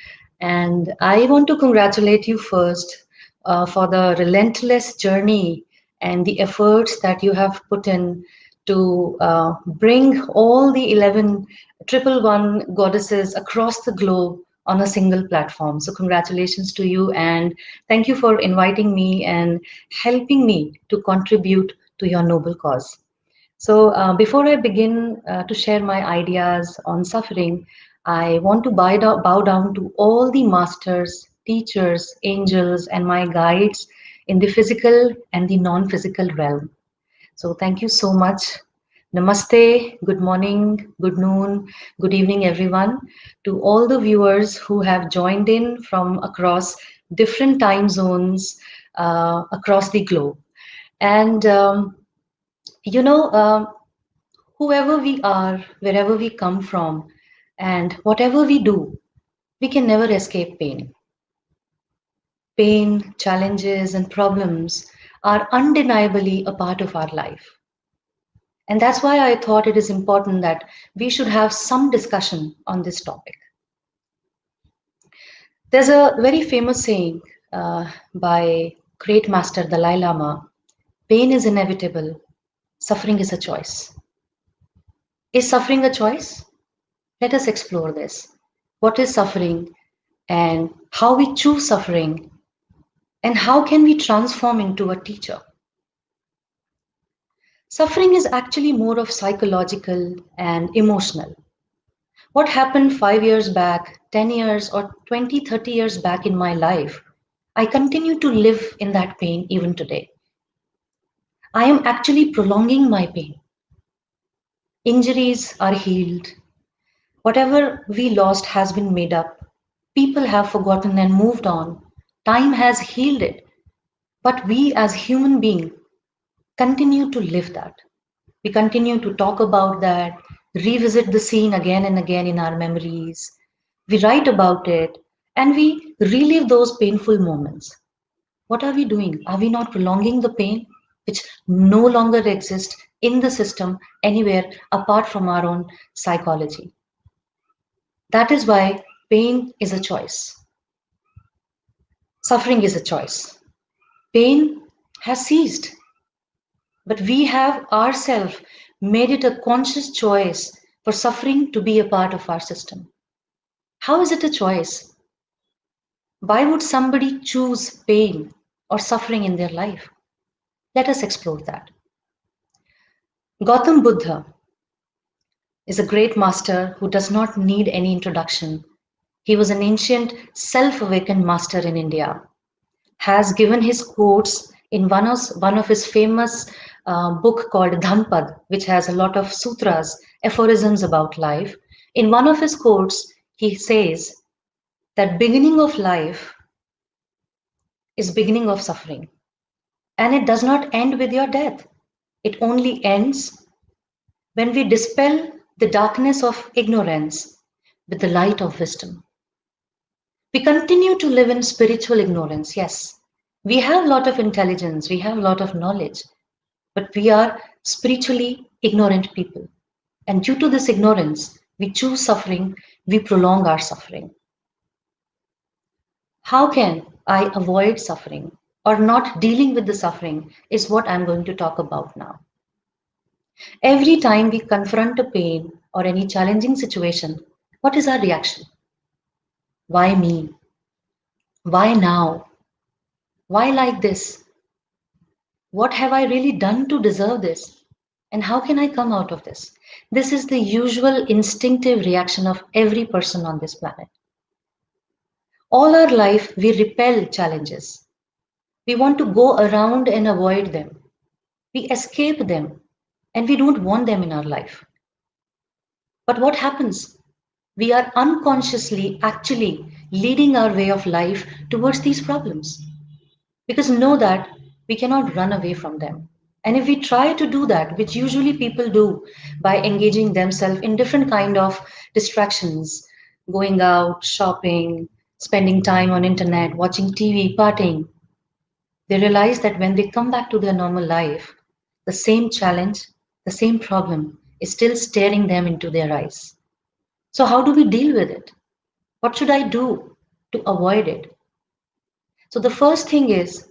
And I want to congratulate you first for the relentless journey and the efforts that you have put in to bring all the 11 triple one goddesses across the globe on a single platform. So congratulations to you, and thank you for inviting me and helping me to contribute to your noble cause. So before I begin to share my ideas on suffering, I want to bow down to all the masters, teachers, angels, and my guides in the physical and the non-physical realm. So thank you so much. Namaste, good morning, good noon, good evening, everyone. To all the viewers who have joined in from across different time zones across the globe. And, you know, whoever we are, wherever we come from, and whatever we do, we can never escape pain. Pain, challenges, and problems are undeniably a part of our life. And that's why I thought it is important that we should have some discussion on this topic. There's a very famous saying by great master Dalai Lama: pain is inevitable, suffering is a choice. Is suffering a choice? Let us explore this. What is suffering and how we choose suffering and how can we transform into a teacher? Suffering is actually more of psychological and emotional. What happened 5 years back, 10 years, or 20, 30 years back in my life, I continue to live in that pain even today. I am actually prolonging my pain. Injuries are healed. Whatever we lost has been made up. People have forgotten and moved on. Time has healed it. But we as human beings continue to live that. We continue to talk about that, revisit the scene again and again in our memories. We write about it and we relive those painful moments. What are we doing? Are we not prolonging the pain which no longer exists in the system anywhere apart from our own psychology? That is why pain is a choice. Suffering is a choice. Pain has ceased, but we have ourselves made it a conscious choice for suffering to be a part of our system. How is it a choice? Why would somebody choose pain or suffering in their life? Let us explore that. Gautam Buddha is a great master who does not need any introduction. He was an ancient self-awakened master in India, has given his quotes in one of his famous book called Dhampad, which has a lot of sutras, aphorisms about life. In one of his quotes, he says that beginning of life is beginning of suffering. And it does not end with your death. It only ends when we dispel the darkness of ignorance with the light of wisdom. We continue to live in spiritual ignorance, yes. We have a lot of intelligence, we have a lot of knowledge, but we are spiritually ignorant people. And due to this ignorance, we choose suffering, we prolong our suffering. How can I avoid suffering or not dealing with the suffering is what I'm going to talk about now. Every time we confront a pain or any challenging situation, what is our reaction? Why me? Why now? Why like this? What have I really done to deserve this? And how can I come out of this? This is the usual instinctive reaction of every person on this planet. All our life, we repel challenges. We want to go around and avoid them. We escape them and we don't want them in our life. But what happens? We are unconsciously actually leading our way of life towards these problems. Because know that we cannot run away from them. And if we try to do that, which usually people do by engaging themselves in different kind of distractions, going out, shopping, spending time on internet, watching TV, partying, they realize that when they come back to their normal life, the same challenge, the same problem is still staring them into their eyes. So how do we deal with it? What should I do to avoid it? So the first thing is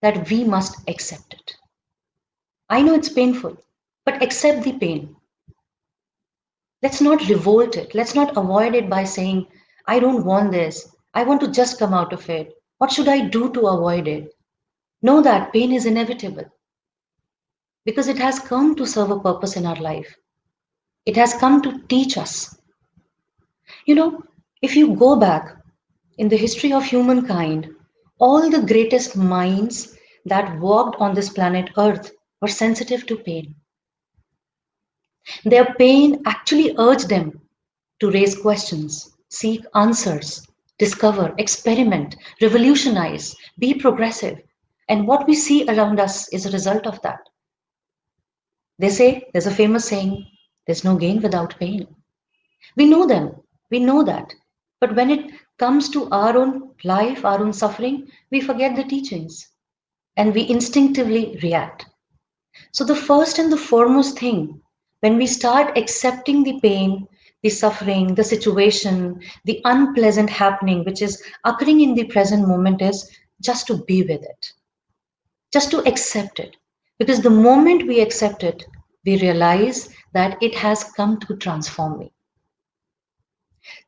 that we must accept it. I know it's painful, but accept the pain. Let's not revolt it. Let's not avoid it by saying, I don't want this. I want to just come out of it. What should I do to avoid it? Know that pain is inevitable because it has come to serve a purpose in our life. It has come to teach us. You know, if you go back in the history of humankind, all the greatest minds that walked on this planet Earth were sensitive to pain. Their pain actually urged them to raise questions, seek answers, discover, experiment, revolutionize, be progressive. And what we see around us is a result of that. They say, there's a famous saying, there's no gain without pain. We know them, we know that. But when it comes to our own life, our own suffering, we forget the teachings and we instinctively react. So, the first and the foremost thing, when we start accepting the pain, the suffering, the situation, the unpleasant happening which is occurring in the present moment, is just to be with it, just to accept it. Because the moment we accept it, we realize that it has come to transform me.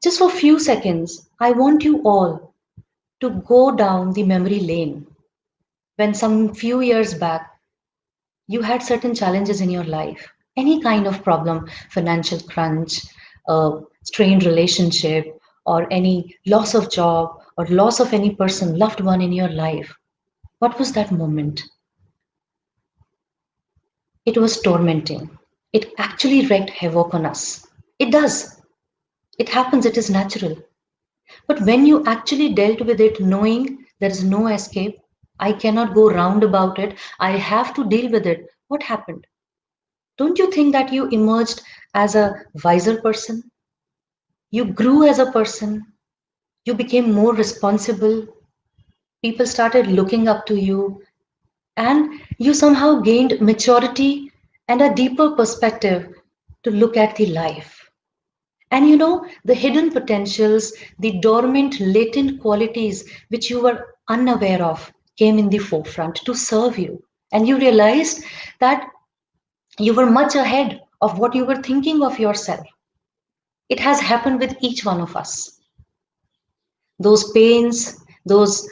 Just for a few seconds, I want you all to go down the memory lane when some few years back you had certain challenges in your life, any kind of problem, financial crunch, strained relationship, or any loss of job, or loss of any person, loved one in your life. What was that moment? It was tormenting. It actually wreaked havoc on us. It does. It happens, it is natural. But when you actually dealt with it knowing there is no escape, I cannot go round about it, I have to deal with it, what happened? Don't you think that you emerged as a wiser person? You grew as a person. You became more responsible. People started looking up to you. And you somehow gained maturity and a deeper perspective to look at the life. And you know, the hidden potentials, the dormant, latent qualities which you were unaware of came in the forefront to serve you. And you realized that you were much ahead of what you were thinking of yourself. It has happened with each one of us. Those pains, those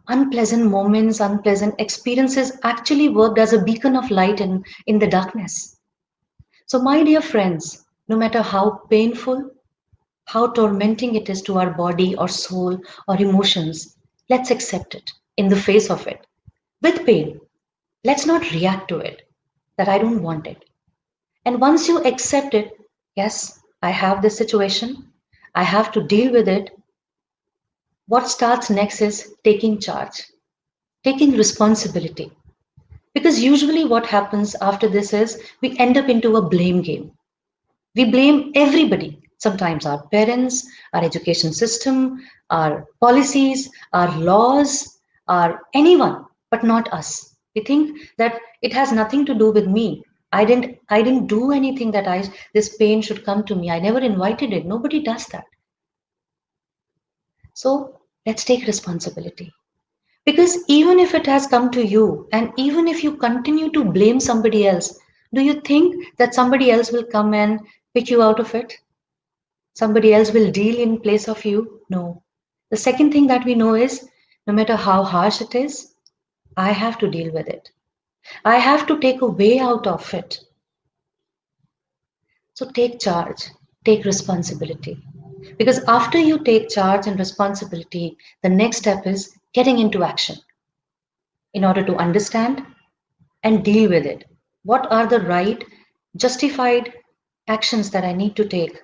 unpleasant moments, unpleasant experiences actually worked as a beacon of light in the darkness. So, my dear friends, no matter how painful, how tormenting it is to our body or soul or emotions, let's accept it in the face of it with pain. Let's not react to it that I don't want it. And once you accept it, yes, I have this situation, I have to deal with it. What starts next is taking charge, taking responsibility. Because usually what happens after this is we end up into a blame game. We blame everybody, sometimes our parents, our education system, our policies, our laws, our anyone, but not us. We think that it has nothing to do with me. I didn't do anything that this pain should come to me. I never invited it. Nobody does that. So let's take responsibility. Because even if it has come to you, and even if you continue to blame somebody else, do you think that somebody else will come and pick you out of it? Somebody else will deal in place of you? No. The second thing that we know is no matter how harsh it is, I have to deal with it. I have to take a way out of it. So take charge, take responsibility. Because after you take charge and responsibility, the next step is getting into action in order to understand and deal with it. What are the right, justified actions that I need to take,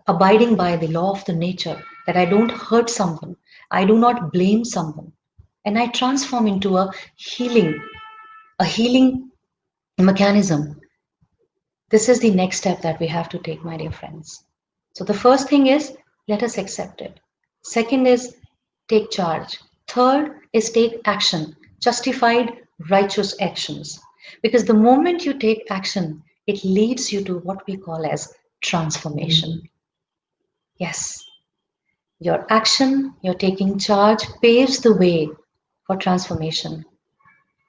abiding by the law of the nature, that I don't hurt someone, I do not blame someone, and I transform into a healing mechanism. This is the next step that we have to take, my dear friends. So the first thing is let us accept it. Second is take charge. Third is take action, justified, righteous actions. Because the moment you take action, it leads you to what we call as transformation. Yes, your action, your taking charge paves the way for transformation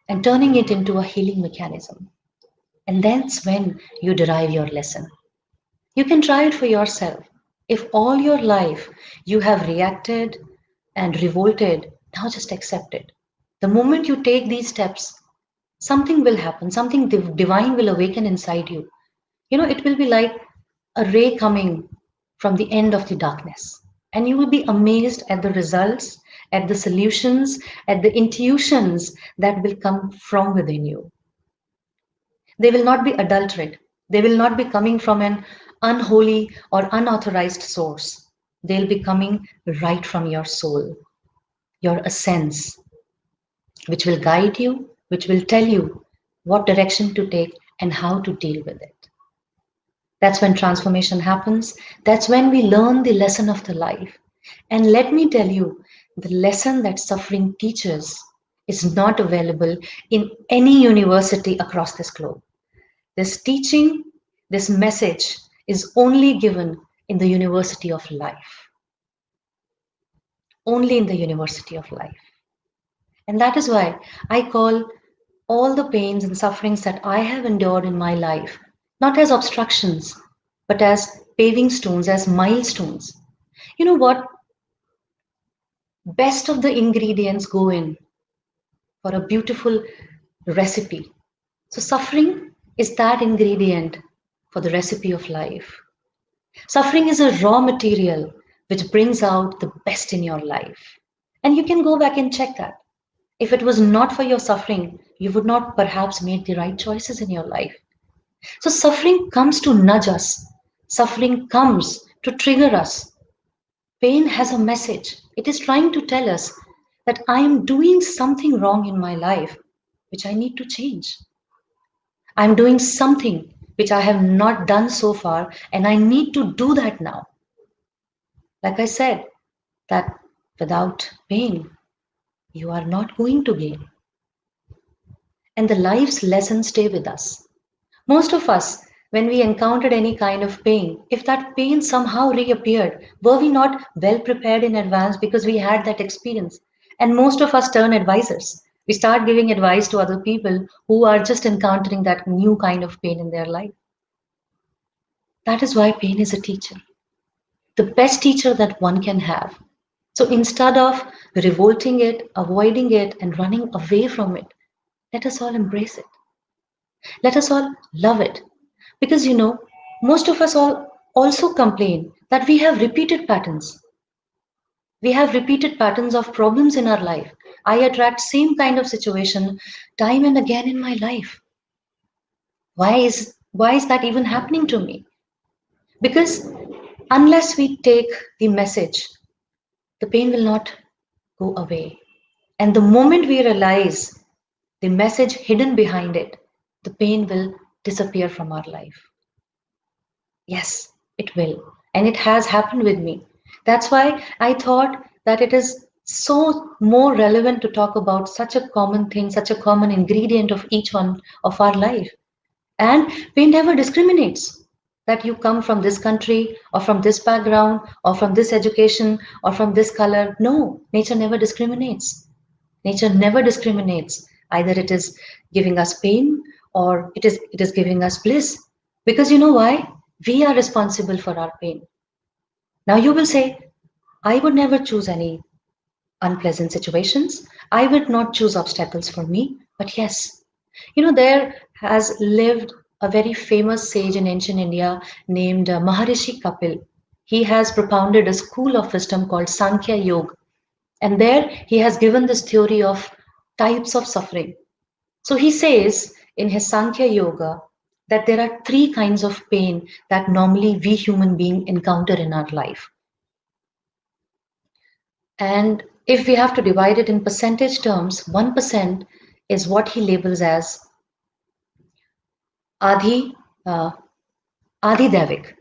and turning it into a healing mechanism. And that's when you derive your lesson. You can try it for yourself. If all your life you have reacted and revolted, now just accept it. The moment you take these steps, something will happen, something divine will awaken inside you. You know, it will be like a ray coming from the end of the darkness. And you will be amazed at the results, at the solutions, at the intuitions that will come from within you. They will not be adulterated. They will not be coming from an unholy or unauthorized source. They'll be coming right from your soul, your essence, which will guide you, which will tell you what direction to take and how to deal with it. That's when transformation happens. That's when we learn the lesson of the life. And let me tell you, the lesson that suffering teaches is not available in any university across this globe. This teaching, this message is only given in the University of Life. Only in the University of Life. And that is why I call all the pains and sufferings that I have endured in my life, not as obstructions, but as paving stones, as milestones. You know what? Best of the ingredients go in for a beautiful recipe. So, suffering is that ingredient for the recipe of life. Suffering is a raw material which brings out the best in your life. And you can go back and check that. If it was not for your suffering, you would not perhaps make the right choices in your life. So suffering comes to nudge us. Suffering comes to trigger us. Pain has a message. It is trying to tell us that I am doing something wrong in my life, which I need to change. I'm doing something which I have not done so far, and I need to do that now. Like I said, that without pain, you are not going to gain. And the life's lessons stay with us. Most of us, when we encountered any kind of pain, if that pain somehow reappeared, were we not well prepared in advance because we had that experience? And most of us turn advisors. We start giving advice to other people who are just encountering that new kind of pain in their life. That is why pain is a teacher, the best teacher that one can have. So instead of revolting it, avoiding it, and running away from it, let us all embrace it. Let us all love it. Because most of us all also complain that we have repeated patterns. We have repeated patterns of problems in our life. I attract same kind of situation time and again in my life. Why is that even happening to me? Because unless we take the message, the pain will not go away. And the moment we realize the message hidden behind it, the pain will disappear from our life. Yes, it will. And it has happened with me. That's why I thought that it is so more relevant to talk about such a common thing, such a common ingredient of each one of our life. And pain never discriminates that you come from this country or from this background or from this education or from this color. No, nature never discriminates. Nature never discriminates. Either it is giving us pain or it is giving us bliss. Because you know why? We are responsible for our pain. Now you will say, I would never choose any unpleasant situations. I would not choose obstacles for me. But yes, there has lived a very famous sage in ancient India named Maharishi Kapil. He has propounded a school of wisdom called Sankhya Yoga. And there he has given this theory of types of suffering. So he says in his Sankhya Yoga that there are three kinds of pain that normally we human beings encounter in our life. And if we have to divide it in percentage terms, 1% is what he labels as Adi, uh, Adidevik.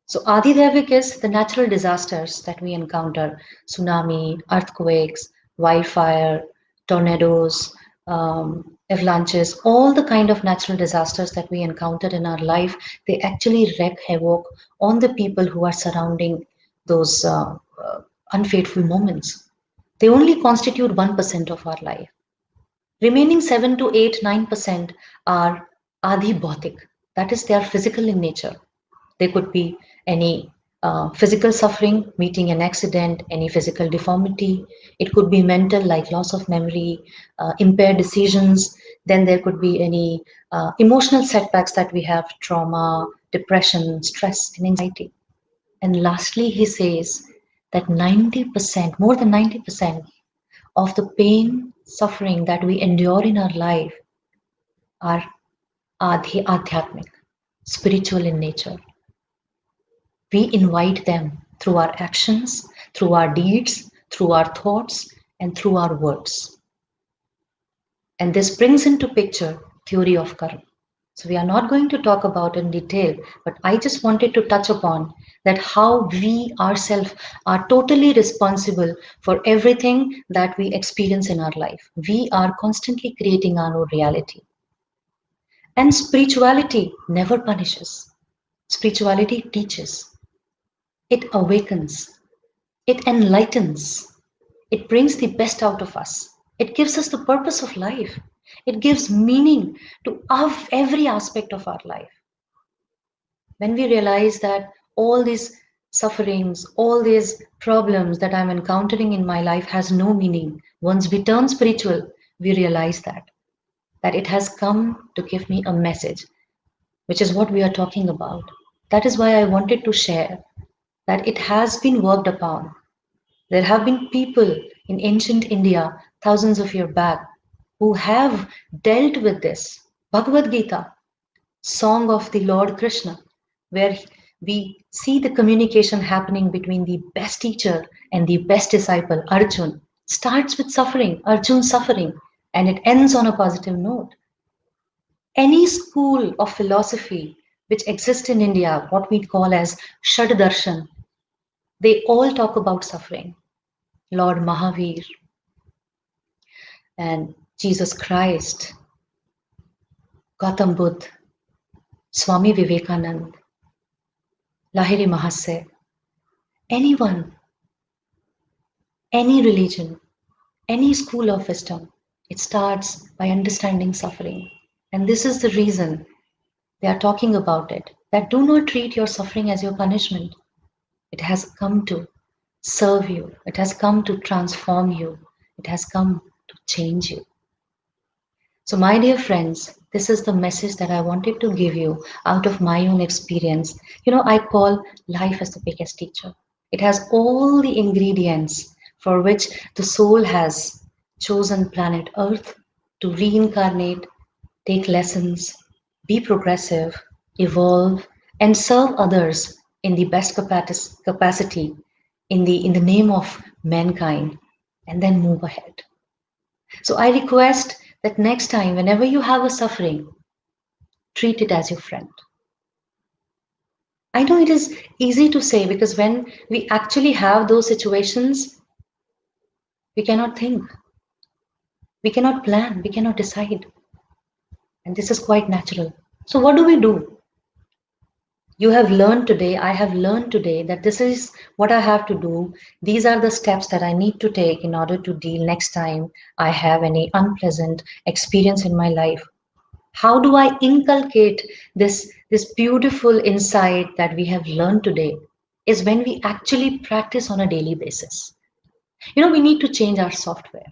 So Adidevik is the natural disasters that we encounter: tsunami, earthquakes, wildfire, tornadoes, avalanches, all the kind of natural disasters that we encounter in our life. They actually wreak havoc on the people who are surrounding those unfaithful moments. They only constitute 1% of our life. Remaining 7 to 8, 9% are Adi Bhautik. That is, they are physical in nature. They could be any physical suffering, meeting an accident, any physical deformity. It could be mental, like loss of memory, impaired decisions. Then there could be any emotional setbacks that we have: trauma, depression, stress, and anxiety. And lastly, he says that 90%, more than 90% of the pain, suffering that we endure in our life are adhyatmic. spiritual in nature. We invite them through our actions, through our deeds, through our thoughts, and through our words. And this brings into picture theory of karma. So we are not going to talk about in detail, but I just wanted to touch upon that how we ourselves are totally responsible for everything that we experience in our life. We are constantly creating our own reality. And spirituality never punishes. Spirituality teaches. It awakens. It enlightens. It brings the best out of us. It gives us the purpose of life. It gives meaning to every aspect of our life. When we realize that all these sufferings, all these problems that I'm encountering in my life has no meaning, once we turn spiritual, we realize that it has come to give me a message, which is what we are talking about. That is why I wanted to share that it has been worked upon. There have been people in ancient India, thousands of years back, who have dealt with this. Bhagavad Gita, song of the Lord Krishna, where we see the communication happening between the best teacher and the best disciple, Arjun, starts with suffering, Arjun's suffering, and it ends on a positive note. Any school of philosophy which exists in India, what we call as Shad Darshan, they all talk about suffering. Lord Mahavir and Jesus Christ, Gautam Buddha, Swami Vivekanand, Lahiri Mahasaya, anyone, any religion, any school of wisdom, it starts by understanding suffering. And this is the reason they are talking about it, that do not treat your suffering as your punishment. It has come to serve you. It has come to transform you. It has come to change you. So my dear friends, this is the message that I wanted to give you out of my own experience. I call life as the biggest teacher. It has all the ingredients for which the soul has chosen planet Earth to reincarnate, take lessons, be progressive, evolve, and serve others in the best capacity in the name of mankind, and then move ahead. So I request that next time, whenever you have a suffering, treat it as your friend. I know it is easy to say because when we actually have those situations, we cannot think, we cannot plan, we cannot decide. And this is quite natural. So what do? You have learned today, I have learned today that this is what I have to do. These are the steps that I need to take in order to deal next time I have any unpleasant experience in my life. How do I inculcate this beautiful insight that we have learned today is when we actually practice on a daily basis. We need to change our software.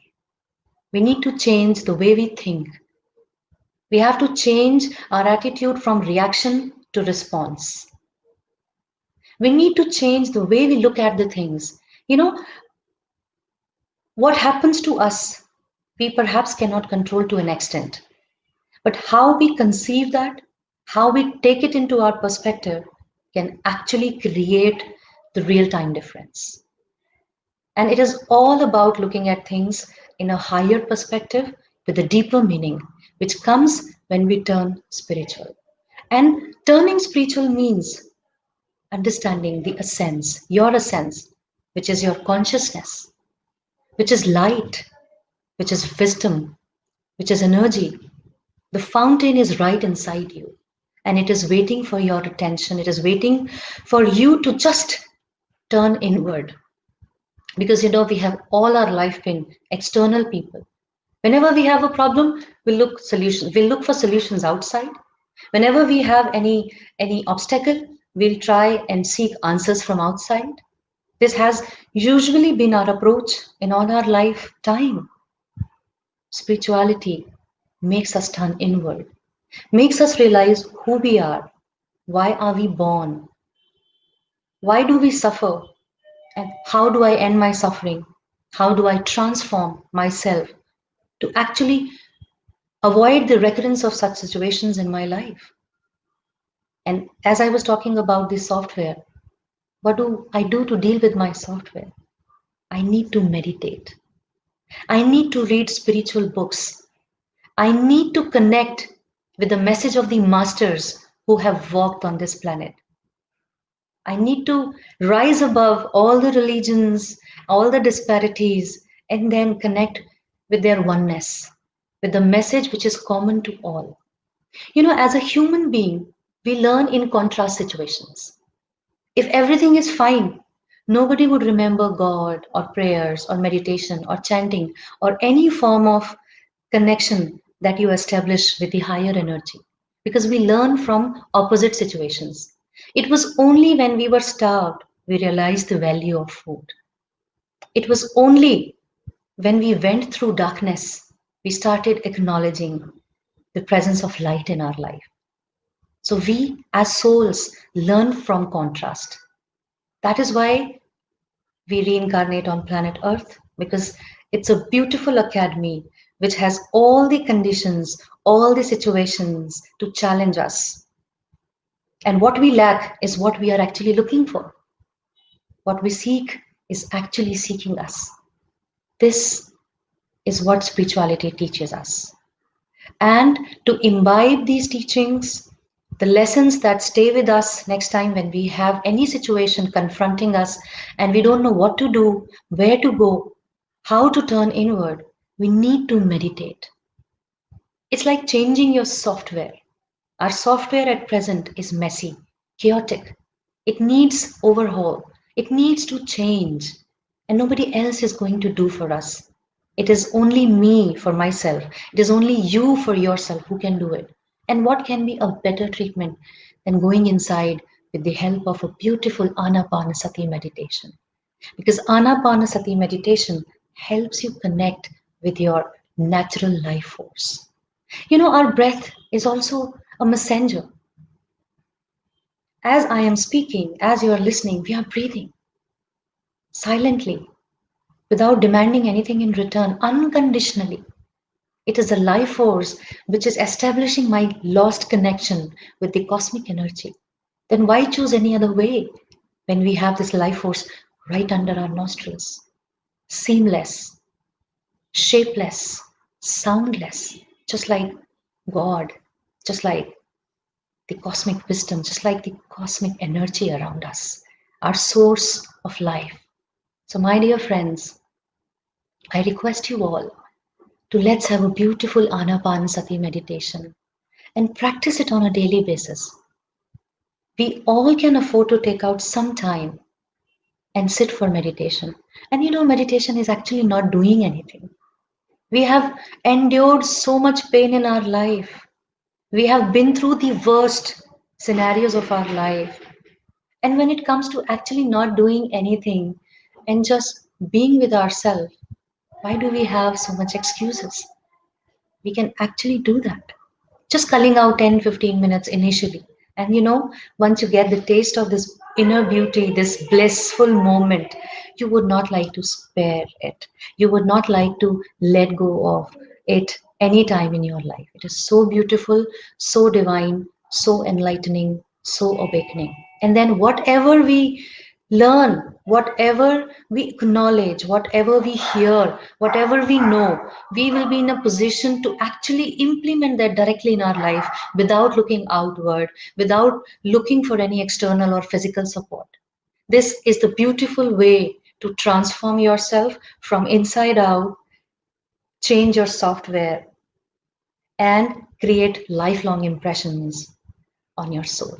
We need to change the way we think. We have to change our attitude from reaction to response. We need to change the way we look at the things. What happens to us, we perhaps cannot control to an extent. But how we conceive that, how we take it into our perspective can actually create the real-time difference. And it is all about looking at things in a higher perspective with a deeper meaning, which comes when we turn spiritual. And turning spiritual means understanding the essence, your essence, which is your consciousness, which is light, which is wisdom, which is energy. The fountain is right inside you, and it is waiting for your attention. It is waiting for you to just turn inward. Because we have all our life been external people. Whenever we have a problem, we'll look for solutions outside. Whenever we have any obstacle, we'll try and seek answers from outside. This has usually been our approach in all our lifetime. Spirituality makes us turn inward, makes us realize who we are, why are we born, why do we suffer, and how do I end my suffering, how do I transform myself to actually avoid the recurrence of such situations in my life. And as I was talking about the software, what do I do to deal with my software? I need to meditate. I need to read spiritual books. I need to connect with the message of the masters who have walked on this planet. I need to rise above all the religions, all the disparities, and then connect with their oneness, with the message which is common to all. As a human being, we learn in contrast situations. If everything is fine, nobody would remember God or prayers or meditation or chanting or any form of connection that you establish with the higher energy, because we learn from opposite situations. It was only when we were starved we realized the value of food. It was only when we went through darkness we started acknowledging the presence of light in our life. So we as souls learn from contrast. That is why we reincarnate on planet Earth, because it's a beautiful academy which has all the conditions, all the situations to challenge us. And what we lack is what we are actually looking for. What we seek is actually seeking us. This is what spirituality teaches us. And to imbibe these teachings, the lessons that stay with us next time when we have any situation confronting us and we don't know what to do, where to go, how to turn inward, we need to meditate. It's like changing your software. Our software at present is messy, chaotic. It needs overhaul. It needs to change. And nobody else is going to do for us. It is only me for myself. It is only you for yourself who can do it. And what can be a better treatment than going inside with the help of a beautiful Anapanasati meditation? Because Anapanasati meditation helps you connect with your natural life force. Our breath is also a messenger. As I am speaking, as you are listening, we are breathing silently, without demanding anything in return, unconditionally. It is a life force which is establishing my lost connection with the cosmic energy. Then why choose any other way when we have this life force right under our nostrils? Seamless, shapeless, soundless, just like God, just like the cosmic wisdom, just like the cosmic energy around us, our source of life. So, my dear friends, I request you all to let's have a beautiful Anapanasati meditation and practice it on a daily basis. We all can afford to take out some time and sit for meditation. And meditation is actually not doing anything. We have endured so much pain in our life. We have been through the worst scenarios of our life. And when it comes to actually not doing anything and just being with ourselves, why do we have so much excuses? We can actually do that. Just culling out 10-15 minutes initially. And once you get the taste of this inner beauty, this blissful moment, you would not like to spare it. You would not like to let go of it any time in your life. It is so beautiful, so divine, so enlightening, so awakening. And then whatever we learn, whatever we acknowledge, whatever we hear, whatever we know, we will be in a position to actually implement that directly in our life without looking outward, without looking for any external or physical support. This is the beautiful way to transform yourself from inside out, change your software, and create lifelong impressions on your soul.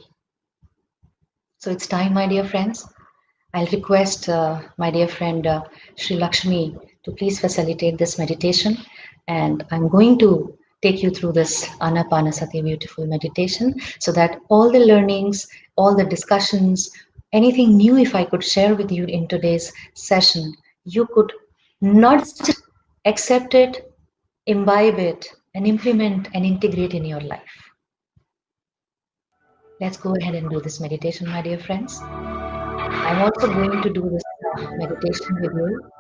So it's time, my dear friends. I'll request my dear friend Sri Lakshmi to please facilitate this meditation. And I'm going to take you through this Anapanasati beautiful meditation so that all the learnings, all the discussions, anything new if I could share with you in today's session, you could not just accept it, imbibe it, and implement and integrate in your life. Let's go ahead and do this meditation, my dear friends. I'm also going to do this meditation with you